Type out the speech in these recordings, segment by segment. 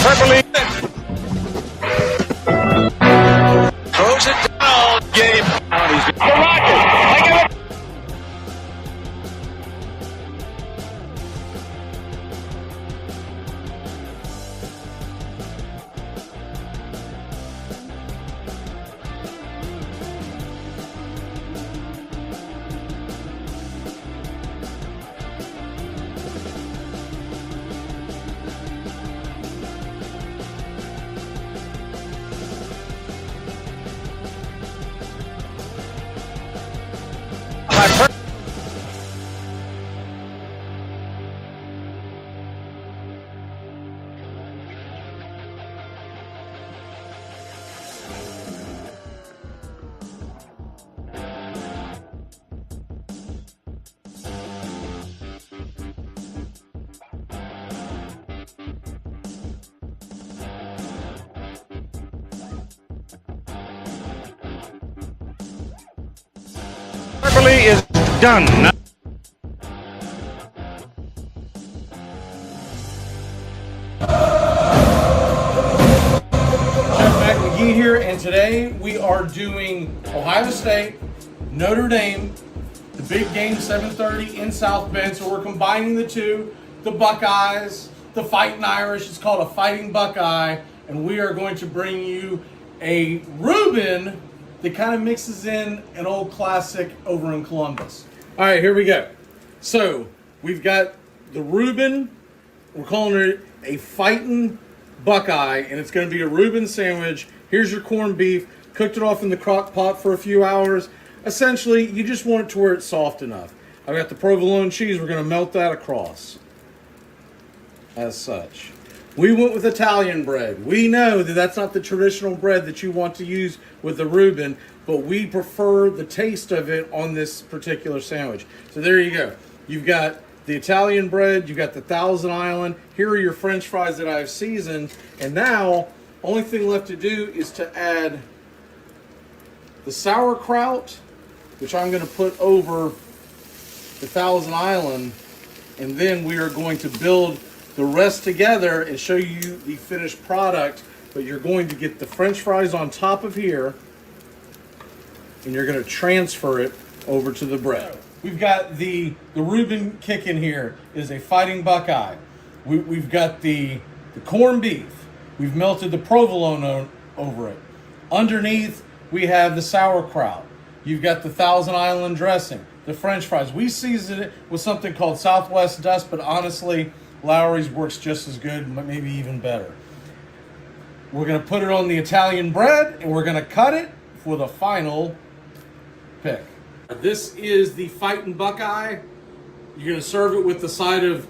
Purpley throws it down. Game. To Rodgers. I give it. Is done. Mac Magee here, and today we are doing Ohio State, Notre Dame, the big game, 7:30 in South Bend. So we're combining the two, the Buckeyes, the Fighting Irish. It's called a Fighting Buckeye, and we are going to bring you a Reuben that kind of mixes in an old classic over in Columbus. All right, here we go. So we've got the Reuben. We're calling it a Fighting Buckeye, and it's going to be a Reuben sandwich. Here's your corned beef. Cooked it off in the crock pot for a few hours. Essentially, you just want it to where it's soft enough. I've got the provolone cheese. We're going to melt that across as such. We went with Italian bread. We know that that's not the traditional bread that you want to use with the Reuben, but we prefer the taste of it on this particular sandwich. So there you go. You've got the Italian bread, you've got the Thousand Island. Here are your French fries that I've seasoned. And now, only thing left to do is to add the sauerkraut, which I'm going to put over the Thousand Island. And then we are going to build the rest together and show you the finished product. But you're going to get the French fries on top of here, and you're going to transfer it over to the bread. We've got the Reuben kick in here is a Fighting Buckeye. We've got the corned beef. We've melted the provolone over it. Underneath, we have the sauerkraut. You've got the Thousand Island dressing, the French fries. We seasoned it with something called Southwest Dust, but honestly, Lowry's works just as good, maybe even better. We're going to put it on the Italian bread, and we're going to cut it for the final pick. This is the Fighting Buckeye. You're going to serve it with the side of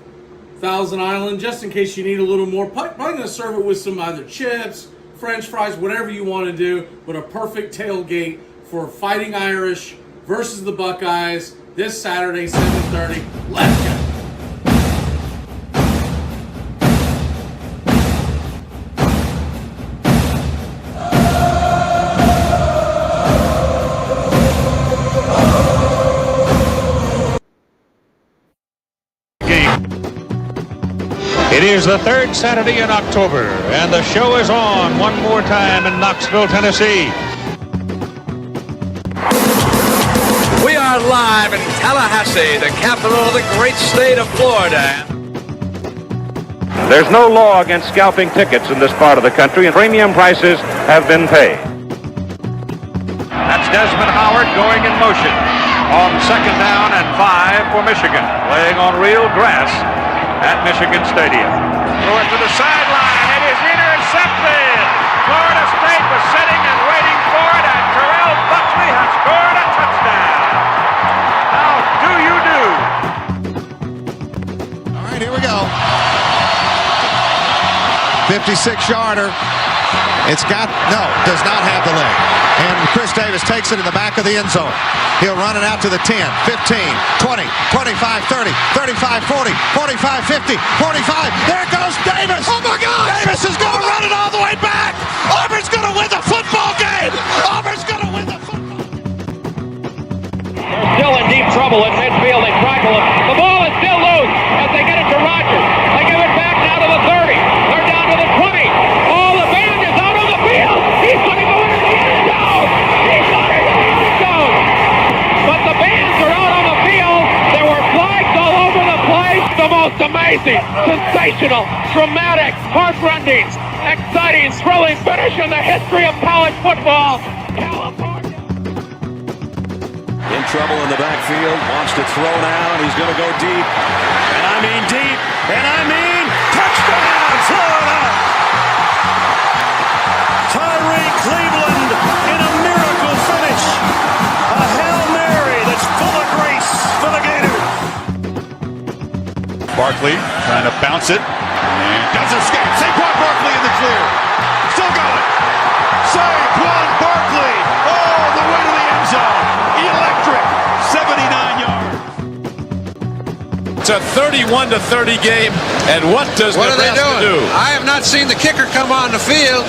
Thousand Island, just in case you need a little more. Probably going to serve it with some either chips, French fries, whatever you want to do, but a perfect tailgate for Fighting Irish versus the Buckeyes this Saturday, 7:30. Let's go. It is the third Saturday in October, and the show is on one more time in Knoxville, Tennessee. We are live in Tallahassee, the capital of the great state of Florida. There's no law against scalping tickets in this part of the country, and premium prices have been paid. That's Desmond Howard going in motion on 2nd down and 5 for Michigan, playing on real grass at Michigan Stadium. Throw it to the sideline. It is intercepted. Florida State was sitting and waiting for it, and Terrell Buckley has scored a touchdown. How do you do? All right, here we go. 56-yarder. It's got, no, does not have the leg. And Chris Davis takes it in the back of the end zone. He'll run it out to the 10, 15, 20, 25, 30, 35, 40, 45, 50, 45. There goes Davis. Oh, my God. Davis is going to run it all the way back. Auburn's going to win the football game. Auburn's going to win the football game. They're still in deep trouble at midfield. They tackle him. The ball is still loose as they get it to Rodgers. They give it back now to the 30. They're down to the 20. field. Dramatic, heartrending, exciting, thrilling finish in the history of college football. California. In trouble in the backfield, wants to throw now, and he's going to go deep. And I mean deep, and I mean touchdown, Florida! Tyree Cleveland in a miracle finish. A Hail Mary that's full of grace for the Gators. Barkley trying to bounce it. And does escape. Saquon Barkley in the clear. Still going. Saquon Barkley all the way to the end zone. Electric. 79 yards. It's a 31-30 game, and what does Nebraska do? I have not seen the kicker come on the field,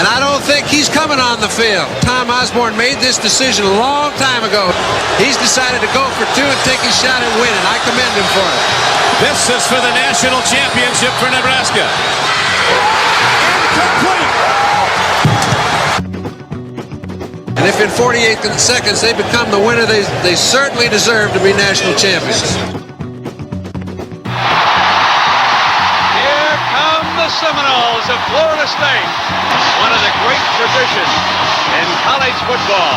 and I don't think he's coming on the field. Tom Osborne made this decision a long time ago. He's decided to go for two and take his shot at winning. I commend him for it. This is for the national championship for Nebraska. And if in 48 seconds they become the winner, they certainly deserve to be national champions. Here come the Seminoles of Florida State, one of the great traditions in college football,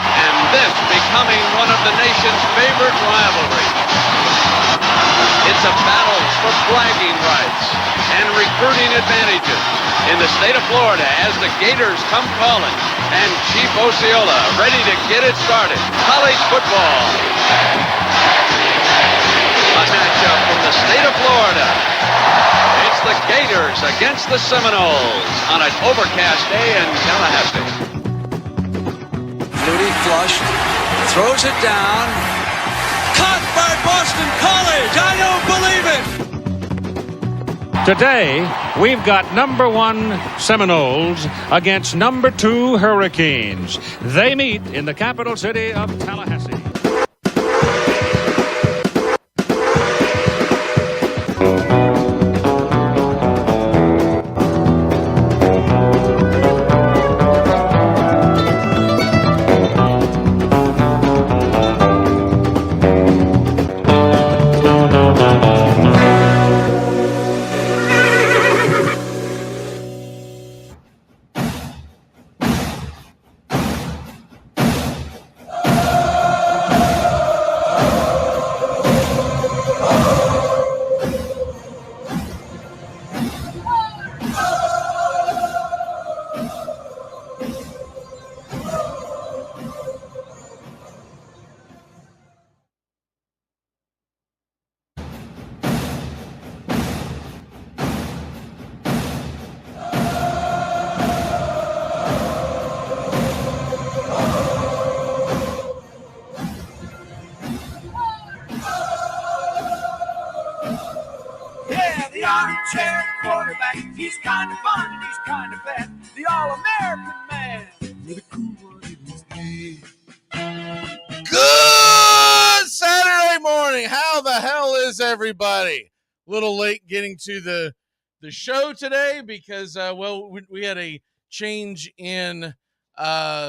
and this becoming one of the nation's favorite rivalries. It's a battle for flagging rights and recruiting advantages in the state of Florida as the Gators come calling and Chief Osceola ready to get it started. College football. A matchup from the state of Florida. It's the Gators against the Seminoles on an overcast day in Tallahassee. Moody flushed, throws it down. Caught by Boston College. I don't believe it. Today, we've got number 1 Seminoles against number 2 Hurricanes. They meet in the capital city of Tallahassee. The armchair quarterback, he's kind of fun and he's kind of fat. The all-American man with a cool one in his head. Good Saturday morning. How the hell is everybody? A little late getting to the show today because, we had a change in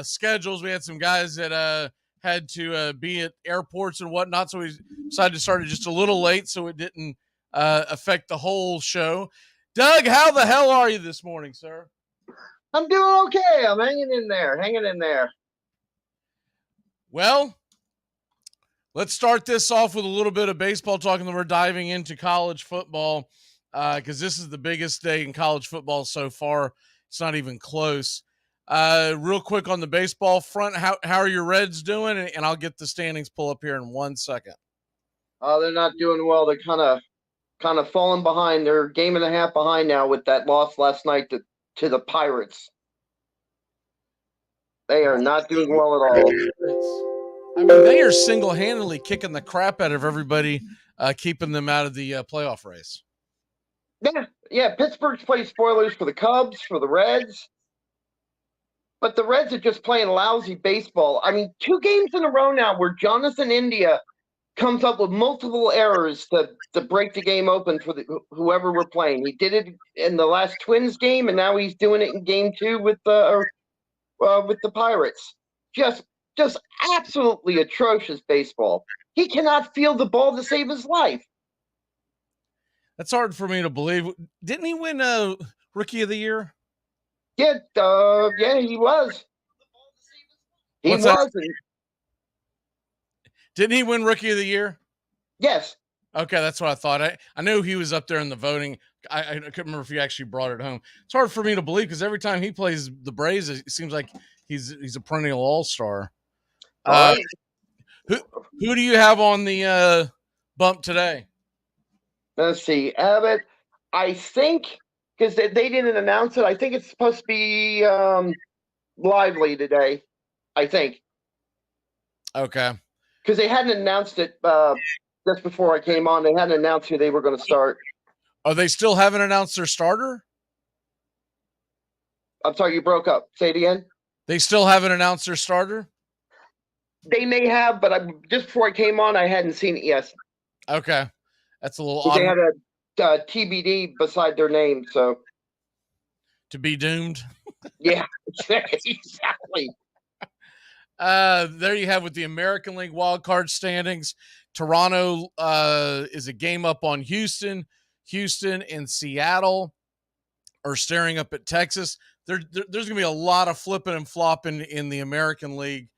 schedules. We had some guys that had to be at airports and whatnot, so we decided to start it just a little late so it didn't affect the whole show. Doug, how the hell are you this morning, sir? I'm doing okay. I'm hanging in there. Well, let's start this off with a little bit of baseball talk, and then we're diving into college football because this is the biggest day in college football so far. It's not even close. Real quick on the baseball front, how are your Reds doing? And I'll get the standings pull up here in 1 second. They're not doing well. They're kind of falling behind. They're a game and a half behind now with that loss last night to the Pirates. They are not doing well at all. I mean, they are single-handedly kicking the crap out of everybody, keeping them out of the playoff race. Yeah. Pittsburgh's played spoilers for the Cubs, for the Reds. But the Reds are just playing lousy baseball. I mean, 2 games in a row now where Jonathan India comes up with multiple errors to break the game open for whoever we're playing. He did it in the last Twins game, and now he's doing it in game 2 with the Pirates. Just absolutely atrocious baseball. He cannot field the ball to save his life. That's hard for me to believe. Didn't he win Rookie of the Year? Yeah, yeah, he was. What's that? Didn't he win Rookie of the Year? Yes. Okay, that's what I thought. I knew he was up there in the voting. I couldn't remember if he actually brought it home. It's hard for me to believe because every time he plays the Braves, it seems like he's a perennial all-star. All right. Who do you have on the bump today? Let's see. Abbott, I think, because they didn't announce it, I think it's supposed to be Lively today, I think. Okay. Because they hadn't announced it just before I came on. They hadn't announced who they were going to start. Oh, they still haven't announced their starter? I'm sorry, you broke up. Say it again. They still haven't announced their starter? They may have, but just before I came on, I hadn't seen it yet. Okay. That's a little odd. They had a TBD beside their name, so. To be doomed? Yeah, exactly. There you have with the American League wildcard standings. Toronto is a game up on Houston. Houston and Seattle are staring up at Texas. There's going to be a lot of flipping and flopping in the American League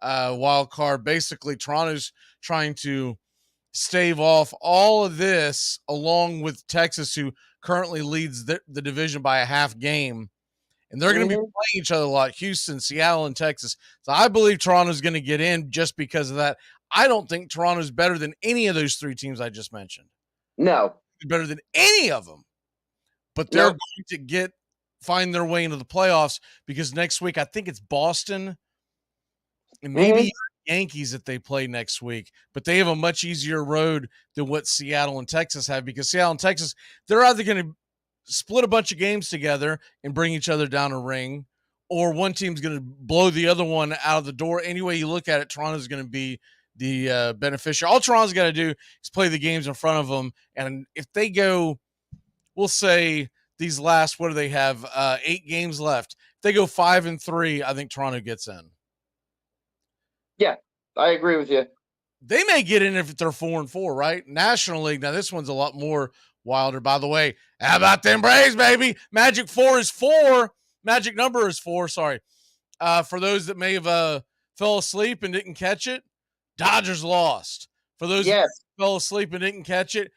wild card. Basically, Toronto's trying to stave off all of this along with Texas, who currently leads the division by a half game. And they're going to be playing each other a lot, Houston, Seattle, and Texas. So I believe Toronto's going to get in just because of that. I don't think Toronto's better than any of those three teams I just mentioned. No. Better than any of them. But they're going to find their way into the playoffs because next week, I think it's Boston and maybe Yankees that they play next week. But they have a much easier road than what Seattle and Texas have because Seattle and Texas, they're either going to split a bunch of games together and bring each other down a ring, or one team's going to blow the other one out of the door. Any way you look at it, Toronto's going to be the beneficiary. All Toronto's got to do is play the games in front of them. And if they go, we'll say these last, what do they have? 8 games left. If they go 5-3, I think Toronto gets in. Yeah, I agree with you. They may get in if they're 4-4, right? National League. Now this one's a lot more wilder, by the way. How about them Braves, baby? Magic number is 4. Sorry. For those that may have fell asleep and didn't catch it, Dodgers lost. For those that fell asleep and didn't catch it,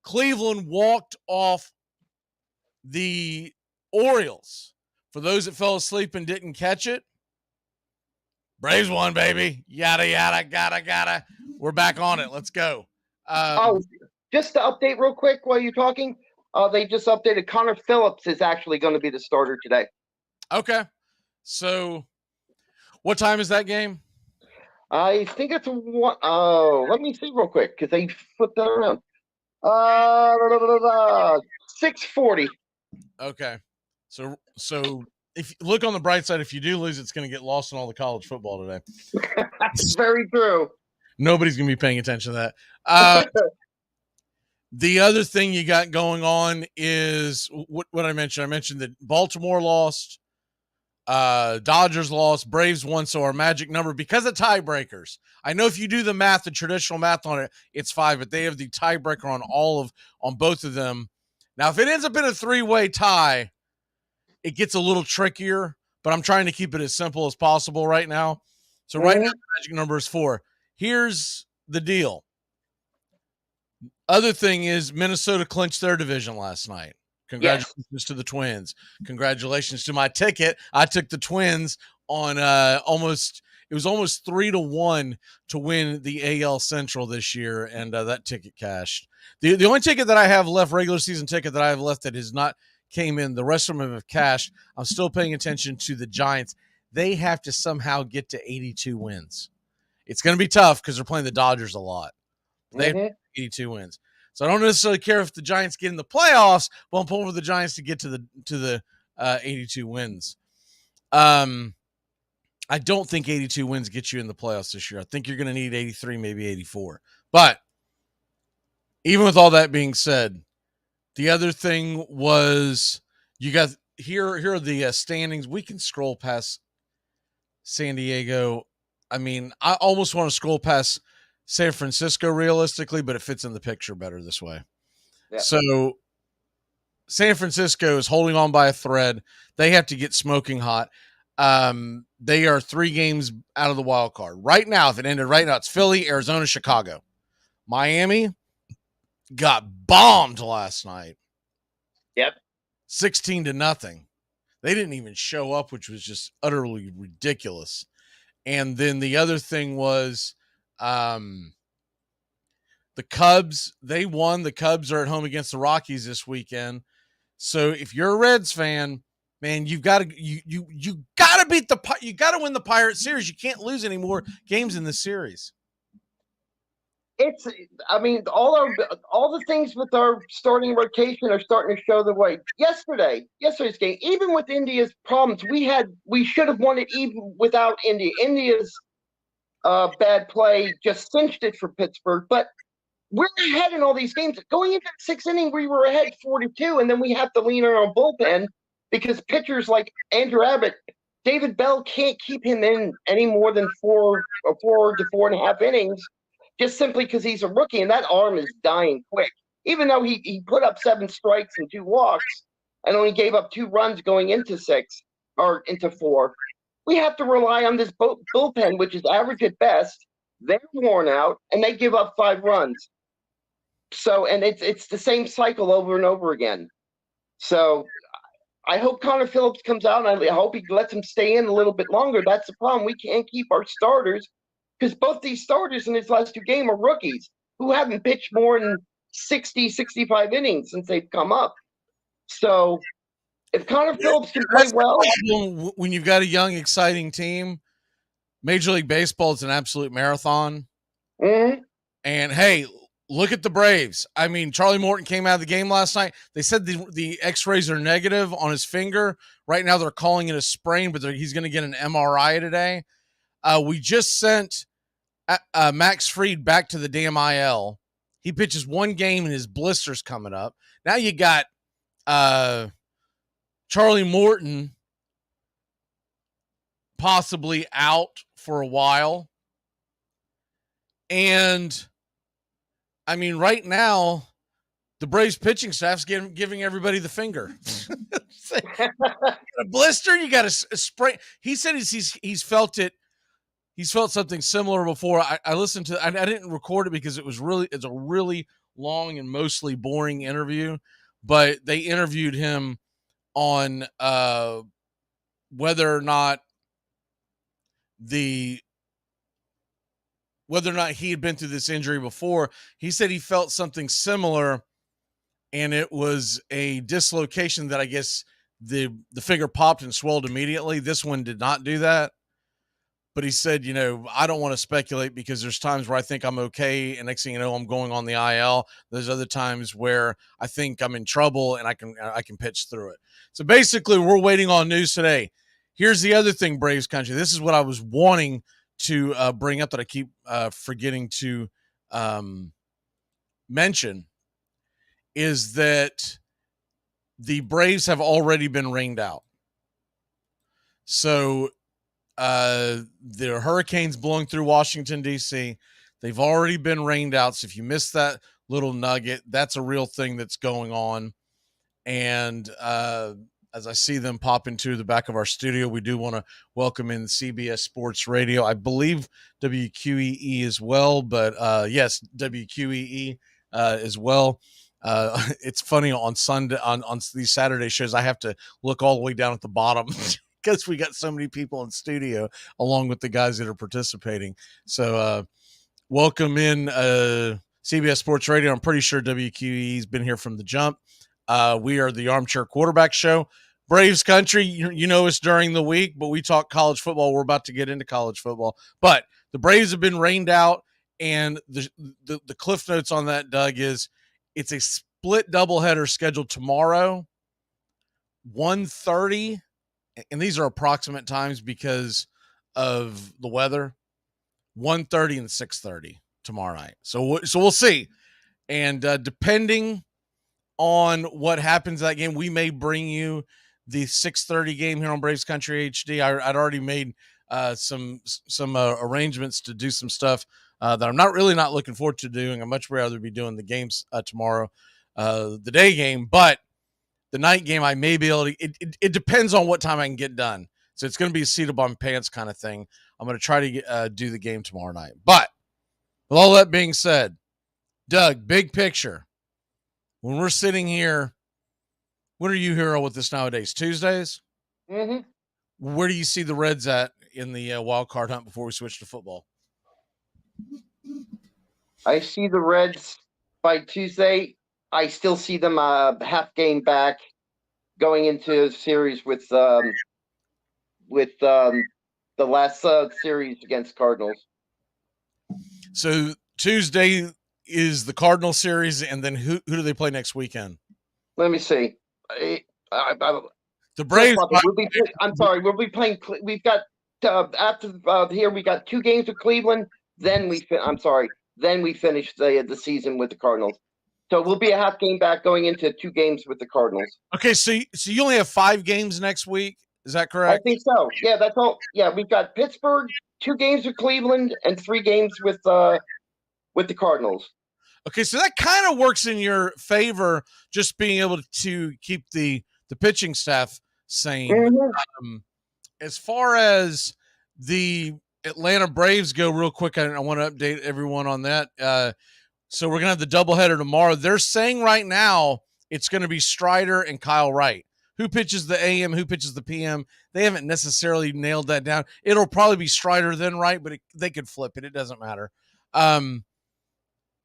Cleveland walked off the Orioles. For those that fell asleep and didn't catch it, Braves won, baby. Yada, yada, gotta. We're back on it. Let's go. Just to update real quick while you're talking, they just updated Connor Phillips is actually going to be the starter today. Okay. So what time is that game? I think it's one. Oh, let me see real quick because they flipped that around. 6:40. Okay, so if you look on the bright side, if you do lose, it's going to get lost in all the college football today. That's very true. Nobody's going to be paying attention to that. The other thing you got going on is what I mentioned. I mentioned that Baltimore lost. Dodgers lost, Braves won, so our magic number, because of tiebreakers. I know if you do the math, the traditional math on it, it's 5, but they have the tiebreaker on both of them. Now, if it ends up in a 3-way tie, it gets a little trickier, but I'm trying to keep it as simple as possible right now. So right now, the magic number is 4. Here's the deal. Other thing is Minnesota clinched their division last night. Congratulations to the Twins. Congratulations to my ticket. I took the Twins on almost 3-1 to win the AL Central this year, and that ticket cashed. The only ticket that I have left, regular season ticket that I have left that has not came in, the rest of them have cashed. I'm still paying attention to the Giants. They have to somehow get to 82 wins. It's going to be tough because they're playing the Dodgers a lot. They have 82 wins. So I don't necessarily care if the Giants get in the playoffs, but I'm pulling for the Giants to get to the 82 wins. I don't think 82 wins get you in the playoffs this year. I think you're going to need 83, maybe 84. But even with all that being said, the other thing was you got here are the standings. We can scroll past San Diego. I mean, I almost want to scroll past San Francisco realistically, but it fits in the picture better this way. Yeah. So San Francisco is holding on by a thread. They have to get smoking hot. They are 3 games out of the wild card. Right now, if it ended right now, it's Philly, Arizona, Chicago. Miami got bombed last night. Yep. 16-0. They didn't even show up, which was just utterly ridiculous. And then the other thing was the Cubs. They won. The Cubs are at home against the Rockies this weekend. So if you're a Reds fan, man, you got to beat you got to win the Pirates series. You can't lose any more games in this series. All the things with our starting rotation are starting to show the way. Yesterday's game, even with India's problems, we should have won it even without India. India's bad play just cinched it for Pittsburgh, but we're ahead in all these games. Going into the 6th inning, we were ahead 4-2, and then we have to lean on our bullpen because pitchers like Andrew Abbott, David Bell can't keep him in any more than 4 to 4.5 innings, just simply because he's a rookie, and that arm is dying quick. Even though he put up 7 strikes and 2 walks and only gave up 2 runs going into 6 or into 4, we have to rely on this bullpen, which is average at best. They're worn out, and they give up 5 runs. So, and it's the same cycle over and over again. So I hope Connor Phillips comes out, and I hope he lets him stay in a little bit longer. That's the problem. We can't keep our starters because both these starters in his last 2 games are rookies who haven't pitched more than 60, 65 innings since they've come up. So if Connor Phillips can play well. When you've got a young, exciting team, Major League Baseball is an absolute marathon. Mm-hmm. And, hey, look at the Braves. I mean, Charlie Morton came out of the game last night. They said the x-rays are negative on his finger. Right now they're calling it a sprain, but he's going to get an MRI today. We just sent Max Fried back to the damn IL. He pitches 1 game and his blister's coming up. Now you got Charlie Morton possibly out for a while. And I mean, right now, the Braves pitching staff's giving everybody the finger. A blister, you got a spray. He said he's felt it. He's felt something similar before. I listened to. I didn't record it because it's a really long and mostly boring interview. But they interviewed him on whether or not he had been through this injury before. He said he felt something similar, and it was a dislocation that I guess the finger popped and swelled immediately. This one did not do that. But he said, I don't want to speculate because there's times where I think I'm okay, and next thing you know, I'm going on the IL. There's other times where I think I'm in trouble and I can pitch through it. So basically, we're waiting on news today. Here's the other thing, Braves country. This is what I was wanting to bring up that I keep forgetting to mention, is that the Braves have already been rained out. So the hurricanes blowing through Washington, D.C., they've already been rained out. So if you missed that little nugget, that's a real thing that's going on. And as I see them pop into the back of our studio, we do want to welcome in CBS Sports Radio. I believe WQEE as well, but yes, WQEE as well. It's funny on Sunday on these Saturday shows, I have to look all the way down at the bottom because we got so many people in studio along with the guys that are participating. So welcome in CBS Sports Radio. I'm pretty sure WQEE's been here from the jump. We are the Armchair Quarterback Show. Braves country, you know us during the week, but we talk college football. We're about to get into college football. But the Braves have been rained out, and the cliff notes on that, Doug, is it's a split doubleheader scheduled tomorrow, 1:30, and these are approximate times because of the weather, 1:30 and 6:30 tomorrow night. So we'll see. And depending on what happens in that game, we may bring you the 6:30 game here on Braves Country HD. I'd already made some arrangements to do some stuff that I'm not looking forward to doing. I'd much rather be doing the games tomorrow. the day game, but the night game I may be able to. It depends on what time I can get done. So it's going to be a seat up on pants kind of thing. I'm going to try to do the game tomorrow night. But with all that being said, Doug, big picture. When we're sitting here, when are you hero with this nowadays? Tuesdays? Mm-hmm. Where do you see the Reds at in the wild card hunt before we switch to football? I see the Reds by Tuesday. I still see them half game back going into a series with the last series against Cardinals. So Tuesday is the Cardinal series, and then who do they play next weekend? Let me see. The Braves. We'll be playing. We've got after here we got 2 games with Cleveland. Then we finish the season with the Cardinals. So we'll be a half game back going into 2 games with the Cardinals. Okay, so you only have 5 games next week. Is that correct? I think so. Yeah, that's all. Yeah, we've got Pittsburgh, 2 games with Cleveland, and 3 games with the Cardinals. Okay, so that kind of works in your favor, just being able to keep the pitching staff sane. Mm-hmm. As far as the Atlanta Braves go, real quick, I want to update everyone on that. So we're going to have the doubleheader tomorrow. They're saying right now it's going to be Strider and Kyle Wright. Who pitches the AM, who pitches the PM? They haven't necessarily nailed that down. It'll probably be Strider then Wright, but they could flip it. It doesn't matter.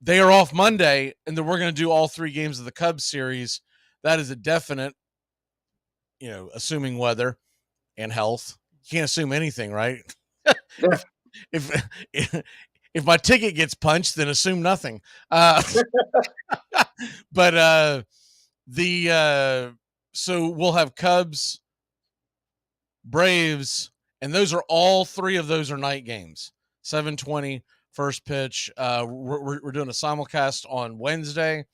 They are off Monday, and then we're going to do all 3 games of the Cubs series. That is a definite, assuming weather and health. You can't assume anything, right? If my ticket gets punched, then assume nothing. But so we'll have Cubs, Braves, and those are all 3 of those are night games. 7:20 first pitch. We're doing a simulcast on Wednesday,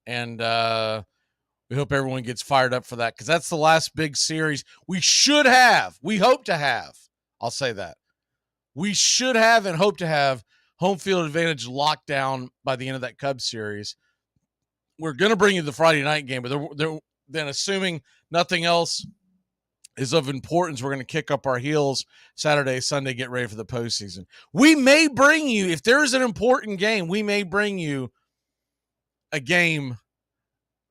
and we hope everyone gets fired up for that because that's the last big series we hope to have. I'll say that. We should have and hope to have home field advantage locked down by the end of that Cubs series. We're going to bring you the Friday night game, but then assuming nothing else is of importance, we're going to kick up our heels Saturday, Sunday, get ready for the postseason. We may bring you, if there's an important game, we may bring you a game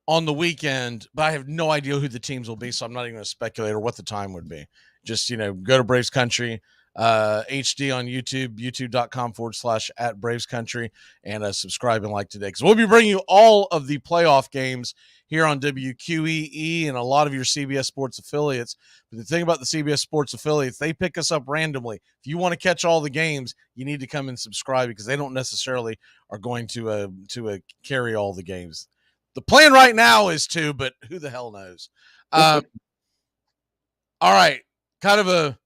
on the weekend, but I have no idea who the teams will be, so I'm not even going to speculate or what the time would be. Just, go to Braves Country, HD on YouTube, youtube.com/@BravesCountry, and subscribe and like today. Because we'll be bringing you all of the playoff games here on WQEE and a lot of your CBS Sports affiliates. But the thing about the CBS Sports affiliates, they pick us up randomly. If you want to catch all the games, you need to come and subscribe because they don't necessarily are going to carry all the games. The plan right now is to, but who the hell knows? All right, kind of a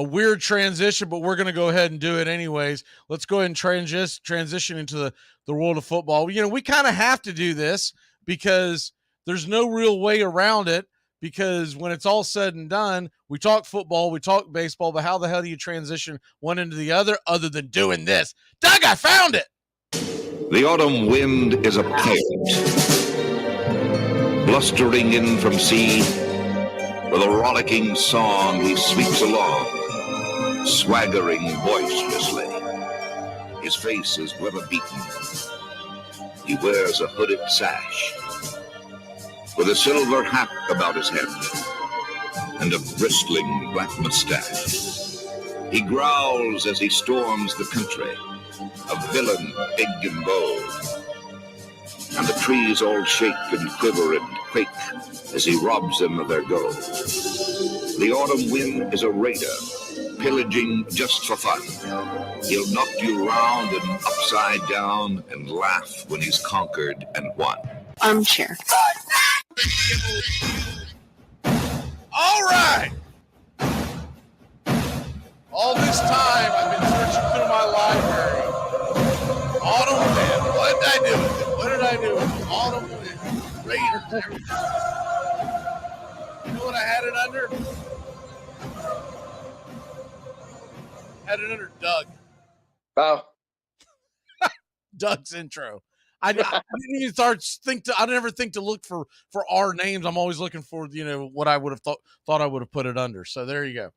weird transition, but we're going to go ahead and do it anyways. Let's go ahead and transition into the world of football. We kind of have to do this because there's no real way around it, because when it's all said and done, we talk football, we talk baseball, but how the hell do you transition one into the other than doing this? Doug, I found it! The autumn wind is a pirate, blustering in from sea. With a rollicking song he sweeps along, swaggering boisterously. His face is weather-beaten. He wears a hooded sash, with a silver hat about his head, and a bristling black mustache. He growls as he storms the country, a villain big and bold. And the trees all shake and quiver and quake as he robs them of their gold. The autumn wind is a raider, pillaging just for fun. He'll knock you round and upside down and laugh when he's conquered and won. Armchair. All right. All this time I've been searching through my library. Autumn wind. What did I do with it? What did I do with it? Autumn wind. Raider. You know what I had it under? Had it under Doug. Oh. Doug's intro. I didn't even I never think to look for our names. I'm always looking for, what I would have thought I would have put it under. So there you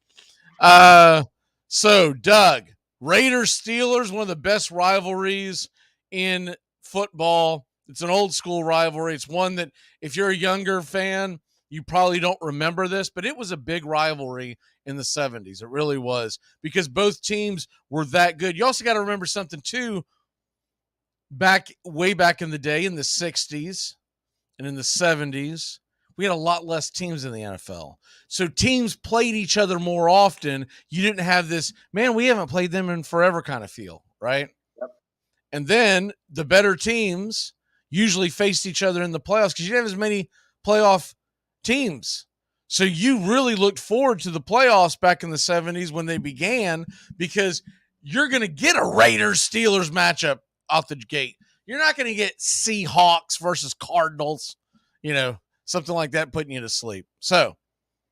go. So Doug, Raiders Steelers, one of the best rivalries in football. It's an old school rivalry. It's one that if you're a younger fan, you probably don't remember this, but it was a big rivalry in the 70s. It really was, because both teams were that good. You also got to remember something too. Way back in the day, in the 60s and in the 70s, we had a lot less teams in the NFL. So teams played each other more often. You didn't have this, man, we haven't played them in forever kind of feel, right? Yep. And then the better teams usually faced each other in the playoffs because you didn't have as many playoff teams. So you really looked forward to the playoffs back in the 70s when they began, because you're going to get a Raiders-Steelers matchup out the gate. You're not going to get Seahawks versus Cardinals, something like that putting you to sleep. So,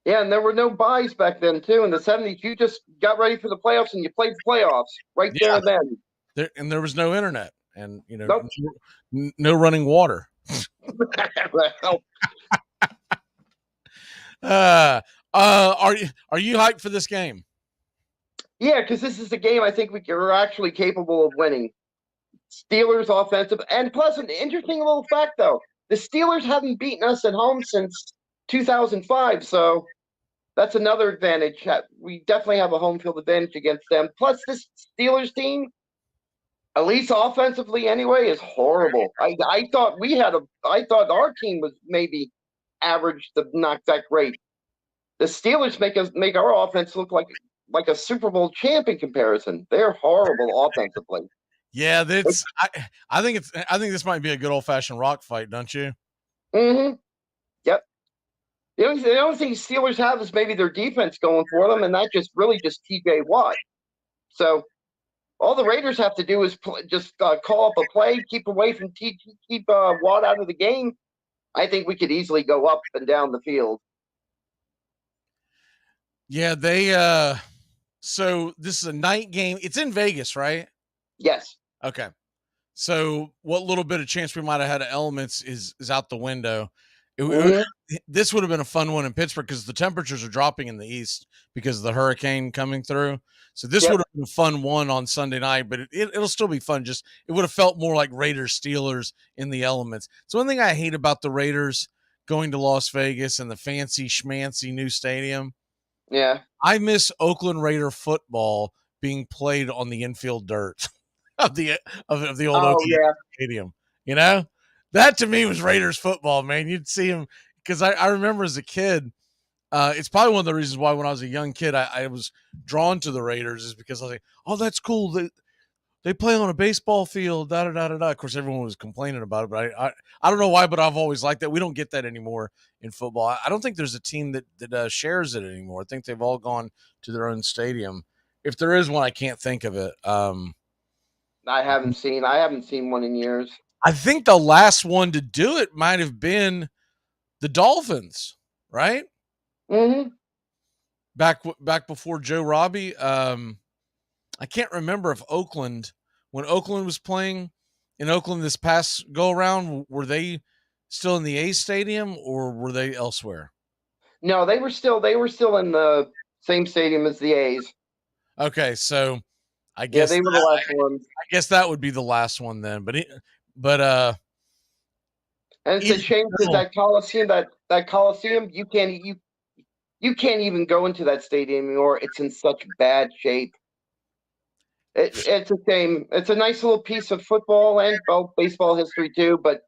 yeah, and there were no buys back then too. In the 70s, you just got ready for the playoffs and you played the playoffs right there and then. There was no internet and Nope. no running water. Well, are you hyped for this game? yeah, because this is a game I think we're actually capable of winning. Steelers offensive, and plus an interesting little fact though, the Steelers haven't beaten us at home since 2005, so that's another advantage. We definitely have a home field advantage against them. Plus, this Steelers team, at least offensively anyway, is horrible. I thought our team was maybe average, to not that great. The Steelers make our offense look like a Super Bowl champ in comparison. They're horrible offensively. Yeah, I think this might be a good old fashioned rock fight, don't you? Mm-hmm. Yep. The only thing Steelers have is maybe their defense going for them, and that just TJ Watt. So all the Raiders have to do is call up a play, keep away from keep Watt out of the game. I think we could easily go up and down the field. Yeah, they. So this is a night game. It's in Vegas, right? Yes. Okay. So what little bit of chance we might have had of elements is out the window. This would have been a fun one in Pittsburgh because the temperatures are dropping in the east because of the hurricane coming through. So this would have been a fun one on Sunday night, but it'll still be fun. Just it would have felt more like Raiders Steelers in the elements. So one thing I hate about the Raiders going to Las Vegas and the fancy schmancy new stadium. Yeah. I miss Oakland Raider football being played on the infield dirt of the old Oakland Stadium. That to me was Raiders football, man. You'd see him because I remember as a kid. It's probably one of the reasons why when I was a young kid I was drawn to the Raiders is because I was like, oh, that's cool. They play on a baseball field. Da da da da da. Of course, everyone was complaining about it, but I don't know why, but I've always liked that. We don't get that anymore in football. I don't think there's a team that shares it anymore. I think they've all gone to their own stadium. If there is one, I can't think of it. I haven't seen one in years. I think the last one to do it might have been the Dolphins, right? Mm-hmm. Back before Joe Robbie. I can't remember if when Oakland was playing in Oakland this past go around, were they still in the A stadium or were they elsewhere? No, they were still in the same stadium as the A's. Okay, so I guess they were the last ones. I guess that would be the last one then. But and it's a shame because that Coliseum, you can't even go into that stadium anymore. It's in such bad shape. It's a shame. It's a nice little piece of football and baseball history too, but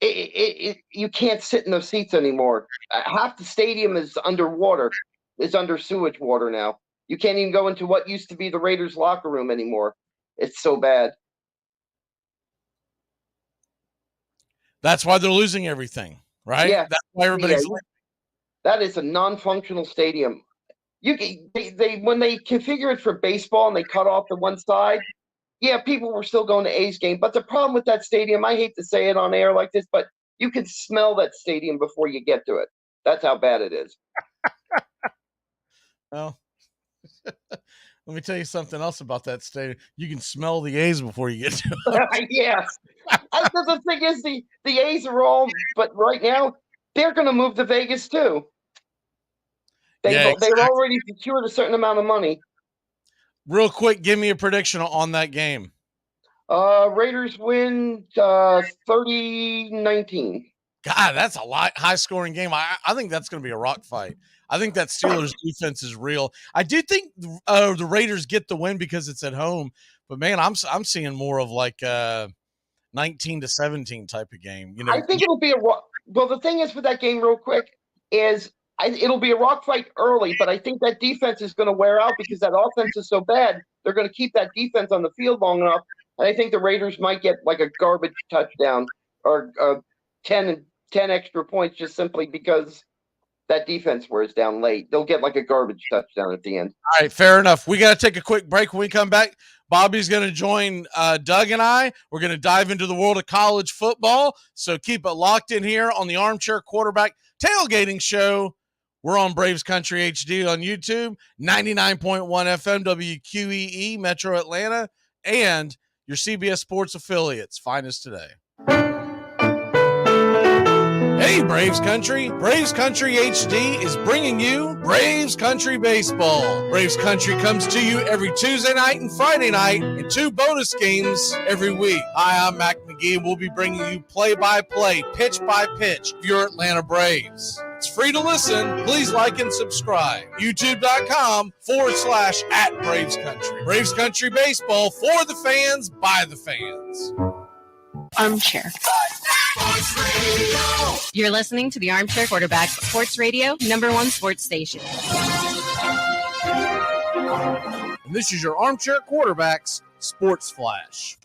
you can't sit in those seats anymore. Half the stadium is underwater. It's under sewage water now. You can't even go into what used to be the Raiders locker room anymore. It's so bad. That's why they're losing everything, right? Yeah. That's why everybody's that is a non-functional stadium. When they configure it for baseball and they cut off the one side, yeah, people were still going to A's game. But the problem with that stadium, I hate to say it on air like this, but you can smell that stadium before you get to it. That's how bad it is. Well, Let me tell you something else about that stadium. You can smell the A's before you get to it. Yes. The thing is, the A's are all, but right now, they're going to move to Vegas too. They've already secured a certain amount of money. Real quick, give me a prediction on that game. Raiders win 30-19. God, that's a high-scoring game. I think that's going to be a rock fight. I think that Steelers defense is real. I do think the Raiders get the win because it's at home. But, man, I'm seeing more of like 19-17 type of game. You know, I think it'll be well, the thing is with that game real quick is it'll be a rock fight early, but I think that defense is going to wear out because that offense is so bad. They're going to keep that defense on the field long enough. And I think the Raiders might get like a garbage touchdown or 10 extra points just simply because that defense wears down late. They'll get like a garbage touchdown at the end. All right, fair enough. We got to take a quick break. When we come back, Bobby's going to join Doug and I. We're going to dive into the world of college football. So keep it locked in here on the Armchair Quarterback Tailgating Show. We're on Braves Country HD on YouTube, 99.1 FM WQEE Metro Atlanta, and your CBS Sports affiliates. Find us today. Hey, Braves Country. Braves Country HD is bringing you Braves Country Baseball. Braves Country comes to you every Tuesday night and Friday night and 2 bonus games every week. Hi, I'm Mac Magee. We'll be bringing you play-by-play, pitch-by-pitch of your Atlanta Braves. It's free to listen. Please like and subscribe. YouTube.com/@Braves Country. Braves Country Baseball for the fans, by the fans. Armchair. You're listening to the Armchair Quarterback Sports Radio, #1 sports station. And this is your Armchair Quarterbacks Sports Flash.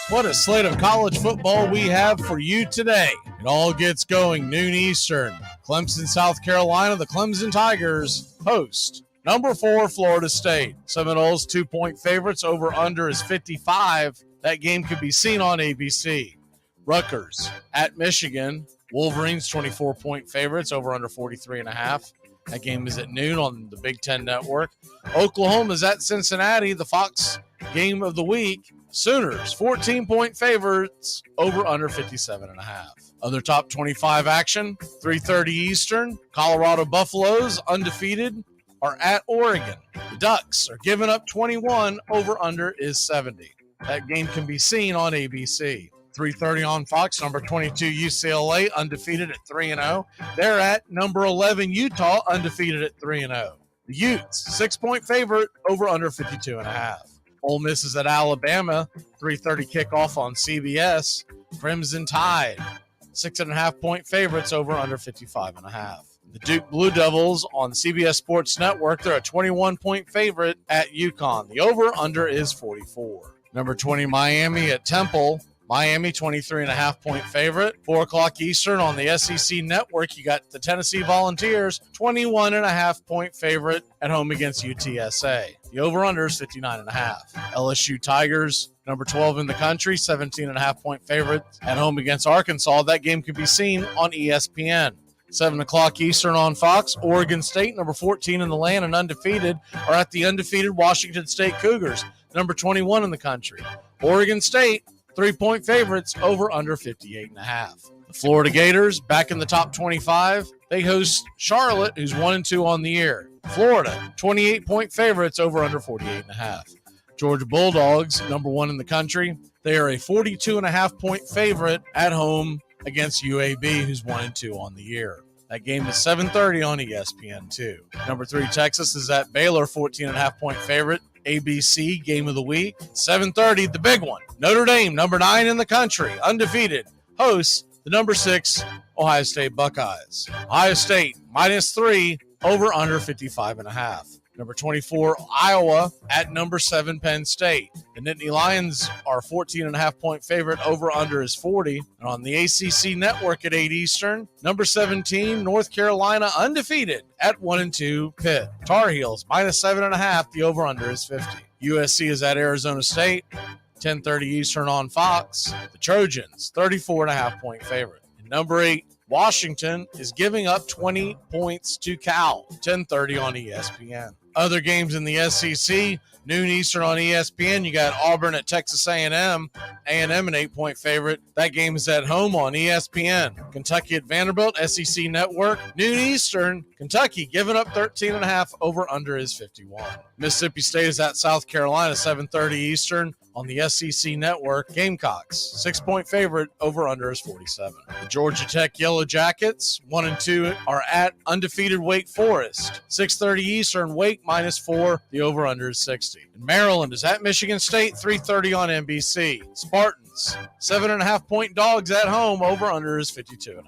What a slate of college football we have for you today. It all gets going noon Eastern. Clemson, South Carolina, the Clemson Tigers host number 4 Florida State. Seminoles 2-point favorites. Over under is 55. That game could be seen on ABC. Rutgers at Michigan. Wolverines 24-point favorites. Over under 43.5. That game is at noon on the Big Ten Network. Oklahoma's at Cincinnati. The Fox game of the week. Sooners 14-point favorites. Over under 57.5. Other top 25 action. 3:30 Eastern. Colorado Buffaloes undefeated are at Oregon. The Ducks are giving up 21. Over under is 70. That game can be seen on ABC. 3:30 on Fox. Number 22 UCLA undefeated at 3-0. They're at number 11 Utah undefeated at 3-0. The Utes 6-point favorite. Over under 52.5. Ole Miss is at Alabama. 3:30 kickoff on CBS. Crimson Tide 6.5-point favorites. Over under 55.5. The Duke Blue Devils on CBS Sports Network. They're a 21-point favorite at UConn. The over-under is 44. Number 20 Miami at Temple. Miami 23.5-point favorite. 4 o'clock Eastern on the SEC Network. You got the Tennessee Volunteers 21.5-point favorite at home against UTSA. The over-under is 59.5. LSU Tigers, number 12 in the country, 17.5-point favorite at home against Arkansas. That game can be seen on ESPN. 7 o'clock Eastern on Fox. Oregon State, number 14 in the land and undefeated, are at the undefeated Washington State Cougars, number 21 in the country. Oregon State, 3-point favorites. Over under 58.5. The Florida Gators, back in the top 25. They host Charlotte, who's 1-2 on the year. Florida, 28-point favorites. Over under 48.5. Georgia Bulldogs, number 1 in the country. They are a 42.5-point favorite at home against UAB, who's 1-2 on the year. That game is 7:30 on ESPN2. Number 3 Texas is at Baylor, 14.5-point favorite. ABC game of the week. 7:30, the big one. Notre Dame, number 9 in the country, undefeated, hosts the number 6 Ohio State Buckeyes. Ohio State -3, over under 55.5. Number 24, Iowa at number 7, Penn State. The Nittany Lions are 14.5-point favorite. Over under is 40. And on the ACC Network at 8 Eastern, number 17, North Carolina undefeated at 1-2 Pitt. Tar Heels -7.5. The over under is 50. USC is at Arizona State, 10:30 Eastern on Fox. The Trojans 34.5-point favorite. And number 8, Washington is giving up 20 points to Cal, 10:30 on ESPN. Other games in the SEC, noon Eastern on ESPN. You got Auburn at Texas A&M. A&M an 8-point favorite. That game is at home on ESPN. Kentucky at Vanderbilt, SEC Network. Noon Eastern, Kentucky giving up 13.5. Over under is 51. Mississippi State is at South Carolina, 7:30 Eastern on the SEC Network. Gamecocks, 6-point favorite. Over under is 47. The Georgia Tech Yellow Jackets, 1-2, are at undefeated Wake Forest. 6:30 Eastern, Wake -4. The over under is 60. And Maryland is at Michigan State, 3:30 on NBC. Spartans, 7.5-point dogs at home. Over under is 52.5.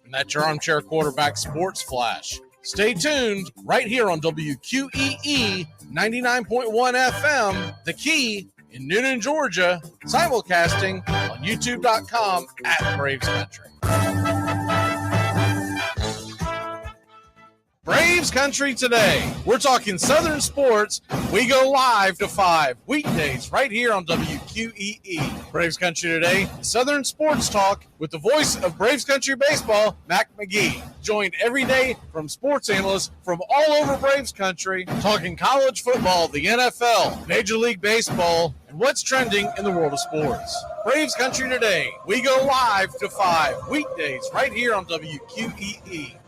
And that's your Armchair Quarterback Sports Flash. Stay tuned right here on WQEE 99.1 FM, The Key in Newnan, Georgia, simulcasting on youtube.com at Braves Country. Braves Country today. We're talking Southern sports. We go live to 5 weekdays right here on WQEE. Braves Country today, Southern sports talk with the voice of Braves Country baseball, Mac Magee. Joined every day from sports analysts from all over Braves Country, talking college football, the NFL, Major League Baseball, and what's trending in the world of sports. Braves Country today. We go live to 5 weekdays right here on WQEE.